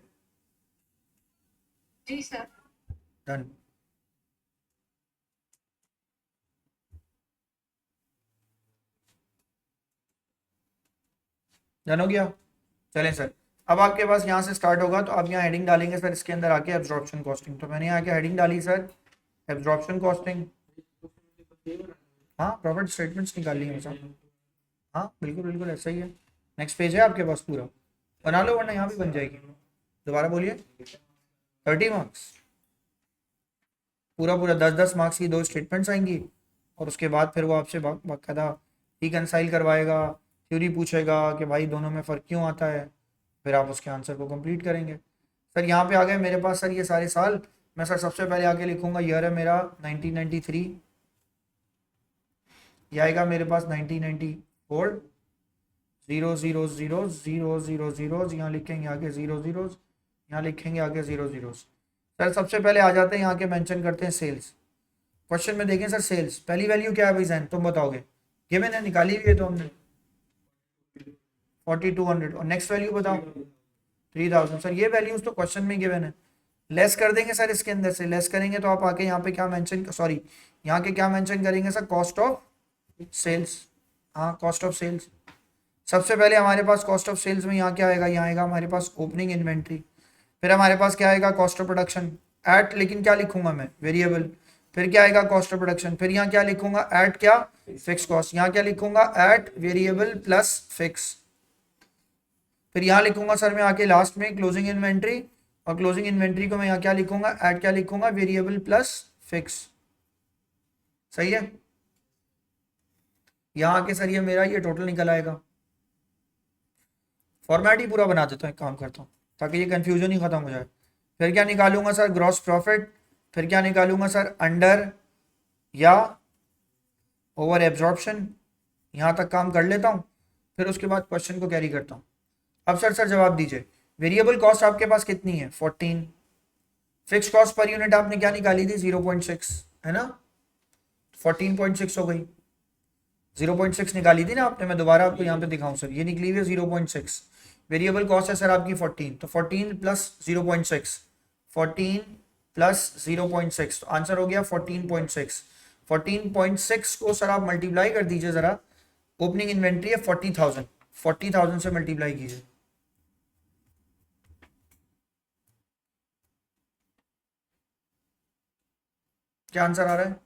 जी सर। डन। डन हो गया? चलें सर, अब आपके पास यहाँ से स्टार्ट होगा तो आप यहाँ हेडिंग डालेंगे सर इसके अंदर आके एब्जॉर्प्शन कॉस्टिंग। तो मैंने यहाँ के हेडिंग डाली सर एब्जॉर्प्शन कॉस्टिंग। हाँ प्रॉफिट स्टेटमेंट्स निकाल ली है सर। हाँ बिल्कुल बिल्कुल ऐसा ही है। नेक्स्ट पेज है आपके पास, पूरा बना लो वरना यहाँ भी बन जाएगी। दोबारा बोलिए। 30 मार्क्स, पूरा पूरा 10-10 मार्क्स की दो स्टेटमेंट्स आएंगी और उसके बाद फिर वो आपसे बाकायदा रिकनसाइल करवाएगा, थ्योरी पूछेगा कि भाई दोनों में फ़र्क क्यों आता है, फिर आप उसके आंसर को कंप्लीट करेंगे। सर यहाँ पे आ गए मेरे पास सर ये सारे साल। मैं सर सबसे पहले आगे लिखूंगा ईयर है मेरा 1993, ये आएगा मेरे पास 1994, 0 यहाँ लिखेंगे आगे 0 यहाँ लिखेंगे आगे 0 सर सबसे पहले आ जाते हैं यहाँ के मेंशन करते हैं सेल्स। क्वेश्चन में देखें सर सेल्स, पहली वैल्यू क्या है भाई जैन, तुम बताओगे? गिवन है, निकाली हुई है तो हमने 4200। और नेक्स्ट वैल्यू बताओ 3000। सर ये वैल्यूज तो क्वेश्चन में गिवन है, लेस कर देंगे सर इसके अंदर से। लेस करेंगे तो आप आके यहाँ पे क्या मेंशन, सॉरी यहाँ के क्या मेंशन करेंगे सर, कॉस्ट ऑफ सेल्स। हाँ कॉस्ट ऑफ सेल्स। सबसे पहले हमारे पास कॉस्ट ऑफ सेल्स में यहाँ क्या आएगा, यहाँ आएगा हमारे पास ओपनिंग इन्वेंट्री। फिर हमारे पास क्या आएगा, कॉस्ट ऑफ प्रोडक्शन एट, लेकिन क्या लिखूंगा मैं, वेरिएबल। फिर क्या आएगा कॉस्ट ऑफ प्रोडक्शन, फिर यहाँ क्या लिखूंगा एट क्या फिक्स कॉस्ट, यहाँ क्या लिखूंगा एट वेरिएबल प्लस फिक्स, फिर यहाँ लिखूंगा सर मैं आके लास्ट में क्लोजिंग इन्वेंट्री, और क्लोजिंग इन्वेंट्री को मैं यहाँ क्या लिखूंगा एट क्या लिखूंगा वेरिएबल प्लस फिक्स। सही है, यहाँ आके सर ये मेरा ये टोटल निकल आएगा। फॉर्मेट ही पूरा बना देता हूँ, एक काम करता हूँ ताकि ये कंफ्यूजन ही खत्म हो जाए। फिर क्या निकालूंगा सर ग्रॉस प्रॉफिट, फिर क्या निकालूंगा सर अंडर या ओवर एब्जॉर्प्शन, यहाँ तक काम कर लेता हूँ, फिर उसके बाद क्वेश्चन को कैरी करता हूँ। अब सर जवाब दीजिए, वेरिएबल कॉस्ट आपके पास कितनी है 14, फिक्स कॉस्ट पर यूनिट आपने क्या निकाली थी 0.6 है ना, 14.6 हो गई, 0.6 निकाली थी ना आपने, मैं दोबारा आपको यहाँ पे दिखाऊं सर, ये निकली हुई है 0.6, वेरिएबल कॉस्ट है सर आपकी 14, तो 14 प्लस 0.6, 14 प्लस 0.6 तो आंसर हो गया 14.6। 14.6 को सर आप मल्टीप्लाई कर दीजिए जरा, ओपनिंग इन्वेंट्री है 40,000, 40,000 से मल्टीप्लाई कीजिए, क्या आंसर आ रहा है,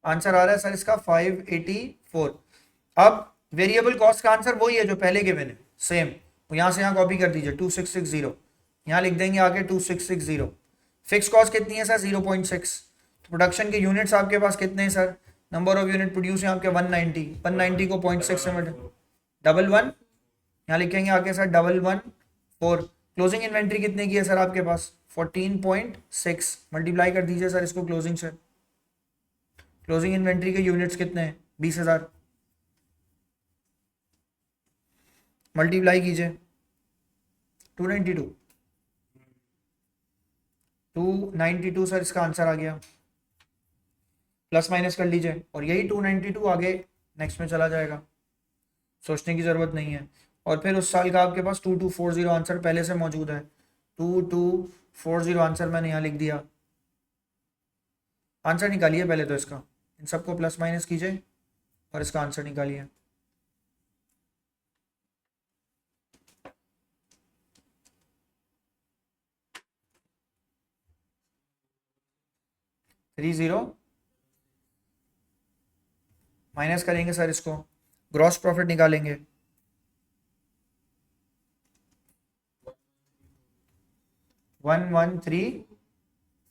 आंसर आ रहा है सर इसका 584। अब वेरिएबल कॉस्ट का आंसर वही है जो पहले गिवन है, सेम, यहां से यहाँ कॉपी कर दीजिए 2660, यहाँ लिख देंगे आगे 2660। फिक्स कॉस्ट कितनी है सर 0.6, तो प्रोडक्शन के यूनिट्स आपके पास कितने हैं sir, number of unit produce है आपके 190, 190 को 0.6 से डबल वन, यहाँ लिखेंगे आगे सर 114। क्लोजिंग इन्वेंट्री कितने की है सर आपके पास 14.6, मल्टीप्लाई कर दीजिए सर इसको क्लोजिंग से, क्लोजिंग इन्वेंट्री के यूनिट्स कितने हैं 20,000, मल्टीप्लाई कीजिए 292, 292 सर इसका आंसर आ गया, प्लस माइनस कर लीजिए और यही 292 आगे नेक्स्ट में चला जाएगा, सोचने की जरूरत नहीं है। और फिर उस साल का आपके पास 2240 आंसर पहले से मौजूद है, 2240 आंसर मैंने यहाँ लिख दिया। आंसर निकालिए पहले तो इसका, इन सबको प्लस माइनस कीजिए और इसका आंसर निकालिए। थ्री जीरो माइनस करेंगे सर इसको, ग्रॉस प्रॉफिट निकालेंगे, one one three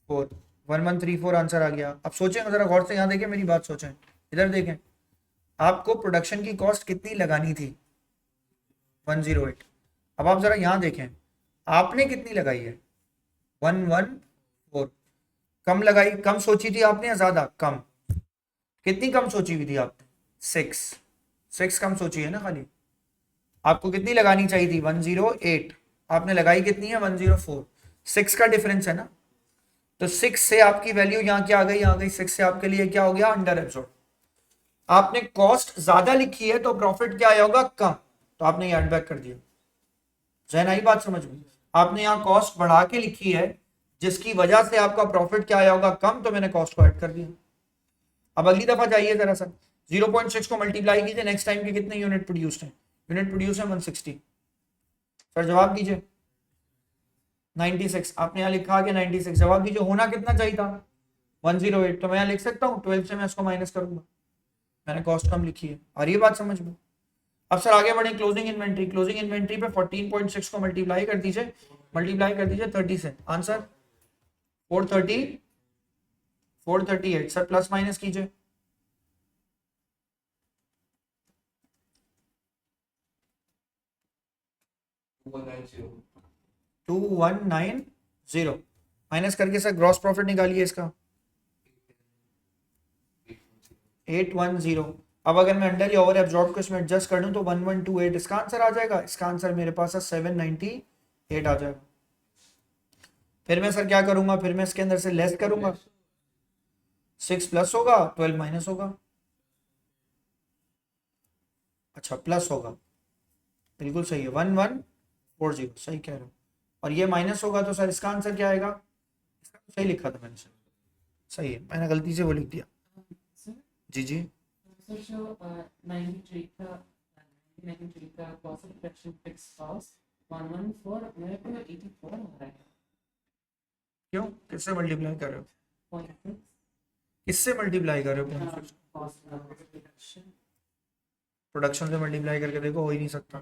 four, 1134 answer आ गया। अब सोचें जरा गौर से, यहाँ देखें मेरी बात, सोचें इधर देखें, आपको प्रोडक्शन की कॉस्ट कितनी लगानी थी 108, अब आप जरा यहाँ देखें आपने कितनी लगाई है 114, कम लगाई, कम सोची थी आपने या ज्यादा, कम, कितनी कम सोची हुई थी आपने 6 कम सोची है ना खाली, आपको कितनी लगानी चाहिए थी 108, आपने लगाई कितनी है 104, 6 का डिफरेंस है ना, तो 6 से आपकी वैल्यू यहाँ क्या आ गई, यहाँ गई 6 से आपके लिए क्या हो गया अंडर एब्सॉर्ब, आपने कॉस्ट ज्यादा लिखी है तो प्रॉफिट क्या आया होगा कम, तो आपने ऐड बैक कर दिया, जहन आई बात समझ में, आपने यहाँ कॉस्ट बढ़ा के लिखी है जिसकी वजह से आपका प्रॉफिट क्या आया होगा कम, तो मैंने कॉस्ट को ऐड कर दिया। अब अगली दफा जाइए जरा सर, 0.6 को मल्टीप्लाई कीजिए, नेक्स्ट टाइम के कितने यूनिट प्रोड्यूस्ड हैं, यूनिट प्रोड्यूस है 160, सर जवाब दीजिए 96, आपने यहाँ लिखा कि 96, जवाब दीजिए होना कितना चाहिए था 108, तो मैं यहाँ लिख सकता हूँ 12 से मैं इसको माइनस करूंगा, मैंने कॉस्ट कम लिखी है, और ये बात समझ में। अब सर आगे बढ़े, क्लोजिंग इन्वेंट्री, क्लोजिंग इन्वेंट्री पे 14.6 को मल्टीप्लाई कर दीजिए, मल्टीप्लाई कर दीजिए 30 से, आंसर 430, 438, सर प्लस माइनस कीजिए, two one nine zero, minus करके सर ग्रॉस प्रॉफिट निकालिए इसका 810। अब अगर मैं अंडर या ओवर एब्जॉर्ब को इसमें एडजस्ट कर दूं तो 1128 इसका आंसर आ जाएगा, इसका आंसर मेरे पास है 798 आ जाएगा। फिर मैं सर क्या करूंगा, फिर मैं इसके अंदर से लेस करूंगा, 6 प्लस होगा 12 माइनस होगा, अच्छा प्लस होगा, बिल्कुल सही है 1140, सही कह रहे हो, और ये माइनस होगा तो सर इसका आंसर क्या आएगा, इसका तो सही लिखा था मैंने सर, सही है, मैंने गलती से वो लिख दिया। जी जी सर जो 93 का 93 का cost of production fix cost 114 मेरे को 84 आ रहा है। क्यों, किससे मल्टीप्लाई कर रहे हो, 0.6 किससे मल्टीप्लाई कर रहे हो, cost reduction प्रोडक्शन से मल्टीप्लाई करके देखो, हो ही नहीं सकता,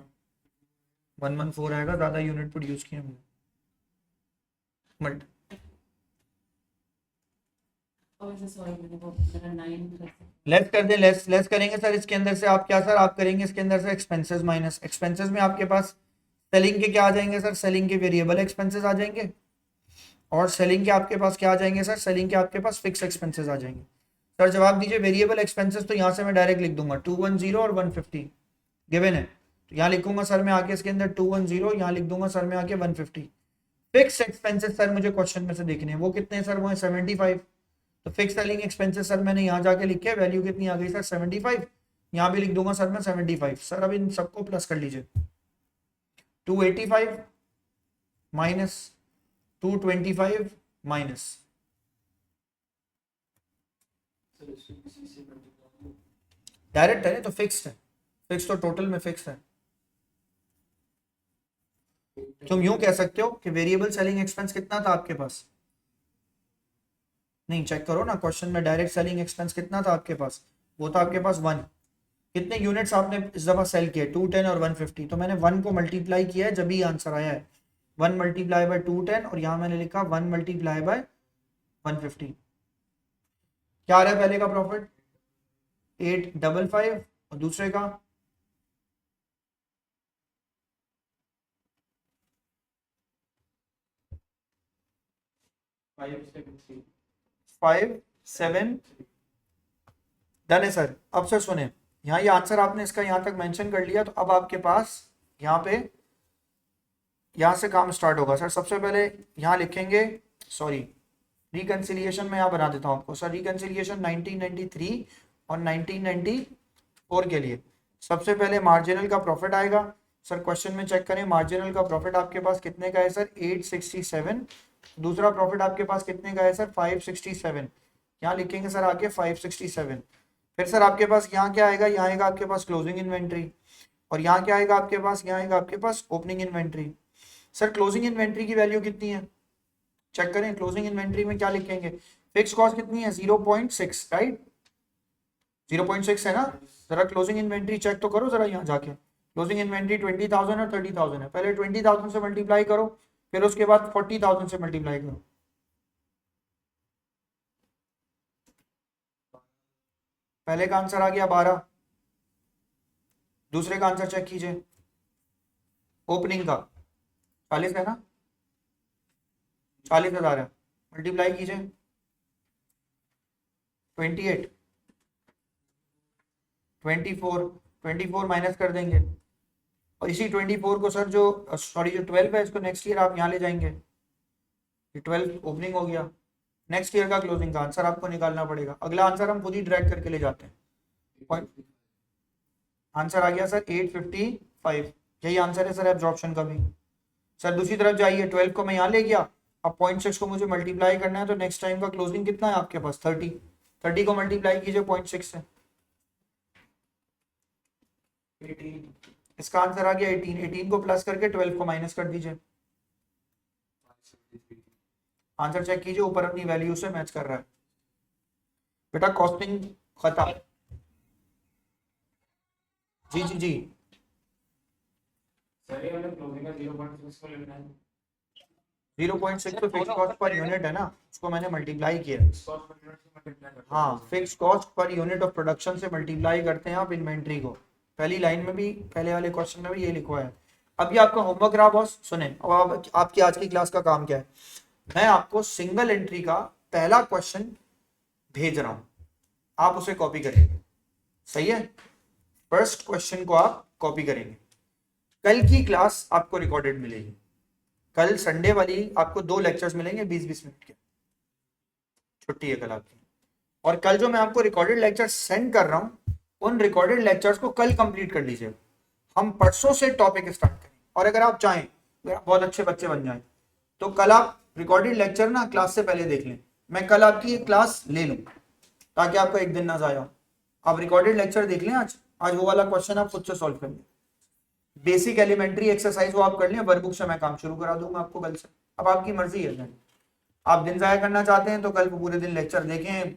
114 आएगा, ज्यादा यूनिट प्रोड्यूस किए हमने। और जैसे और मेरा 9 plus लेस कर दे, लेस करेंगे सर इसके अंदर से आप क्या सर, आप करेंगे इसके अंदर से एक्सपेंसेस माइनस, एक्सपेंसेस में आपके पास सेलिंग के क्या आ जाएंगे सर, सेलिंग के वेरिएबल एक्सपेंसेस आ जाएंगे, और सेलिंग के आपके पास क्या आ जाएंगे सर, सेलिंग के आपके पास फिक्स एक्सपेंसेस आ जाएंगे। सर जवाब दीजिए, वेरिएबल एक्सपेंसेस तो यहाँ से मैं डायरेक्ट लिख दूंगा 210 और 150 गिवन है, तो यहाँ लिखूंगा सर मैं आके इसके अंदर 210, यहाँ लिख दूंगा सर मैं आके 150। फिक्स एक्सपेंसेस सर मुझे क्वेश्चन में से देखने हैं, वो कितने हैं सर, वो है 75। तो फिक्स सेलिंग एक्सपेंसेस सर मैंने यहाँ जाके लिखे, वैल्यू कितनी आ गई सर 75, यहाँ भी लिख दूंगा सर मैं 75। सर अब इन सबको प्लस कर लीजिए, 285 माइनस 225 माइनस, डायरेक्ट है तो फिक्स्ड है, फिक्स तो टोटल में फिक्स है। तुम यूं कह सकते हो कि वेरिएबल सेलिंग एक्सपेंस कितना था आपके पास, नहीं चेक करो ना क्वेश्चन में, डायरेक्ट सेलिंग एक्सपेंस कितना था आपके पास, वो था आपके पास 1। कितने यूनिट्स आपने इस दफा सेल किए, 210 और 150, तो मैंने 1 को मल्टीप्लाई किया है जब ही आंसर आया है, 1 मल्टीप्लाई बाय 210, और यहाँ मैंने लिखा 1 मल्टीप्लाई बाय 150। क्या आ रहा है पहले का प्रॉफिट 855 और दूसरे का 573। डन है सर। अब सर सुने, यहाँ ये आंसर आपने इसका यहाँ तक मेंशन कर लिया, तो अब आपके पास यहाँ पे यहाँ से काम स्टार्ट होगा सर। सबसे पहले यहाँ लिखेंगे, सॉरी रिकन्सिलिएशन में यहाँ बना देता हूँ आपको सर, रिकन्सिलिएशन 1993 और 1994 के लिए। सबसे पहले मार्जिनल का प्रॉफिट आएगा सर, क्वेश्चन में चेक करें मार्जिनल का प्रॉफिट आपके पास कितने का है सर 867, दूसरा प्रॉफिट आपके पास कितने का है सर 567, यहाँ लिखेंगे सर आगे 567। फिर सर आपके पास यहाँ क्या आएगा, यहाँ आएगा आपके पास क्लोजिंग इन्वेंट्री, और यहाँ क्या आएगा आपके पास, यहाँ आएगा आपके पास opening inventory. Sir closing inventory की वैल्यू कितनी है चेक करें, क्लोजिंग इन्वेंट्री में क्या लिखेंगे, फिक्स कॉस्ट कितनी है 0.6, राइट 0.6 है ना। जरा क्लोजिंग इन्वेंट्री चेक तो करो जरा, यहाँ जाके क्लोजिंग इन्वेंट्री 20,000 और 30,000 है, पहले 20,000 से मल्टीप्लाई करो, फिर उसके बाद 40,000 से मल्टीप्लाई करो। पहले का आंसर आ गया 12, दूसरे का आंसर चेक कीजिए, ओपनिंग का 40 है ना, 40,000 है, मल्टीप्लाई कीजिए 28, 24 माइनस कर देंगे, और इसी 24 को सर जो सॉरी जो 12 है इसको नेक्स्ट ईयर आप यहाँ ले जाएंगे, ये 12 ओपनिंग हो गया, नेक्स्ट ईयर का क्लोजिंग का आंसर आपको निकालना पड़ेगा। अगला आंसर हम खुद ही ड्रैग करके ले जाते हैं, आंसर आ गया सर 855, यही आंसर है सर एब्जॉर्प्शन का भी। सर दूसरी तरफ जाइए, 12 को मैं यहाँ ले गया, अब 0.6 को मुझे मल्टीप्लाई करना है, तो नेक्स्ट टाइम का क्लोजिंग कितना है आपके पास 30 को मल्टीप्लाई कीजिए 0.6 से, 18, इसका आंसर आ गया 18 को प्लस करके 12 को माइनस कर दीजिए, आंसर चेक कीजिए ऊपर अपनी वैल्यू से मैच कर रहा है बेटा, कॉस्टिंग खत्म। जी जी जी 0.6 तो फिक्स कॉस्ट पर यूनिट है ना, उसको मैंने मल्टीप्लाई किया, हाँ fix cost per unit of production से मल्टीप्लाई करते हैं आप इन्वेंट्री को, पहली लाइन में भी पहले वाले क्वेश्चन में भी ये लिखा है। अब ये आपका होमवर्क रहा बॉस, सुने अब आपकी आज की क्लास का काम क्या है, मैं आपको सिंगल एंट्री का पहला क्वेश्चन भेज रहा हूं, आप उसे कॉपी करेंगे, सही है, फर्स्ट क्वेश्चन को आप कॉपी करेंगे। कल की क्लास आपको रिकॉर्डेड मिलेगी, कल संडे वाली आपको 2 लेक्चर्स मिलेंगे 20-20 मिनट के, छुट्टी है कल आपकी, और कल जो मैं आपको रिकॉर्डेड लेक्चर सेंड कर रहा हूं उन रिकॉर्डेड लेक्चर्स को कल कंप्लीट कर लीजिए, हम परसों से टॉपिक स्टार्ट करें, और अगर आप चाहें बहुत अच्छे बच्चे बन जाएं तो कल आप रिकॉर्डेड लेक्चर ना क्लास से पहले देख लें, मैं कल आपकी एक क्लास ले लूं ताकि आपका एक दिन ना जाया हो, आप रिकॉर्डेड लेक्चर देख लें, आज वो वाला क्वेश्चन आप खुद से सॉल्व कर लें, बेसिक एलिमेंट्री एक्सरसाइज वो आप कर लें, वर्कबुक से मैं काम शुरू करा दूंगा आपको कल से, अब आपकी मर्जी है। आप दिन ज़ाया करना चाहते हैं तो कल को पूरे दिन लेक्चर देखें,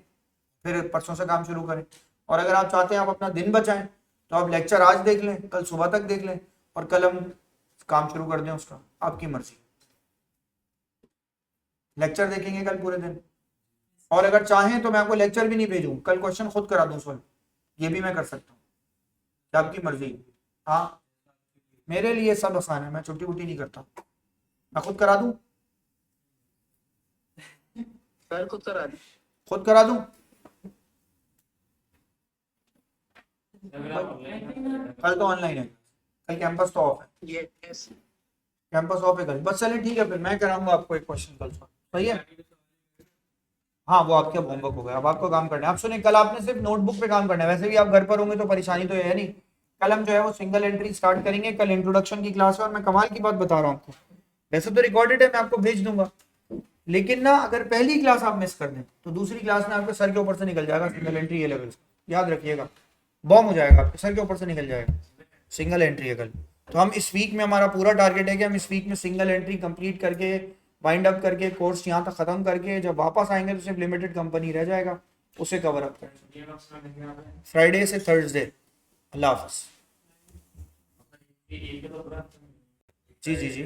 फिर परसों से काम शुरू करें। और अगर आप चाहते हैं आप अपना दिन बचाएं तो आप लेक्चर आज देख लें, कल सुबह तक देख लें और कल हम काम शुरू कर दें उसका, आपकी मर्जी। लेक्चर देखेंगे कल पूरे दिन, और अगर चाहें तो मैं आपको लेक्चर भी नहीं भेजूँ, कल क्वेश्चन खुद करा दूँ सॉल्व, ये भी मैं कर सकता हूँ, आपकी मर्जी। हाँ, मेरे लिए सब आसान है, मैं छुट्टी वुट्टी नहीं करता, मैं खुद करा दूँ, सर खुद करा दी। खुद करा दूँ। कल तो ऑनलाइन है, कल कैंपस तो ऑफ है, ये यस कैंपस ऑफ है कल, बस चले ठीक है, फिर मैं कराऊंगा आपको एक क्वेश्चन कल सॉल्व, सही है। हाँ वो आपके होमवर्क हो गया, अब आपको काम करना है। आप सुनिए, कल आपने सिर्फ नोटबुक पे काम करना है, वैसे भी आप घर पर होंगे तो परेशानी तो है नहीं। कल हम जो है वो सिंगल एंट्री स्टार्ट करेंगे, कल इंट्रोडक्शन की क्लास है और मैं कमाल की बात बता रहा हूँ आपको, वैसे तो रिकॉर्डेड है, मैं आपको भेज दूंगा, लेकिन ना अगर पहली क्लास आप मिस कर दें तो दूसरी क्लास में आपके सर के ऊपर से निकल जाएगा सिंगल एंट्री ए लेवल, याद रखिएगा, बॉम्ब हो जाएगा, आपके सर के ऊपर से निकल जाएगा। सिंगल एंट्री है कल, तो हम इस वीक में, हमारा पूरा टारगेट है कि हम इस वीक में सिंगल एंट्री कंप्लीट करके वाइंड अप करके कोर्स यहाँ तक खत्म करके जब वापस आएंगे तो सिर्फ लिमिटेड कंपनी रह जाएगा, उसे कवर अप करेंगे फ्राइडे से थर्सडे। अल्लाह हाफिज। जी जी जी।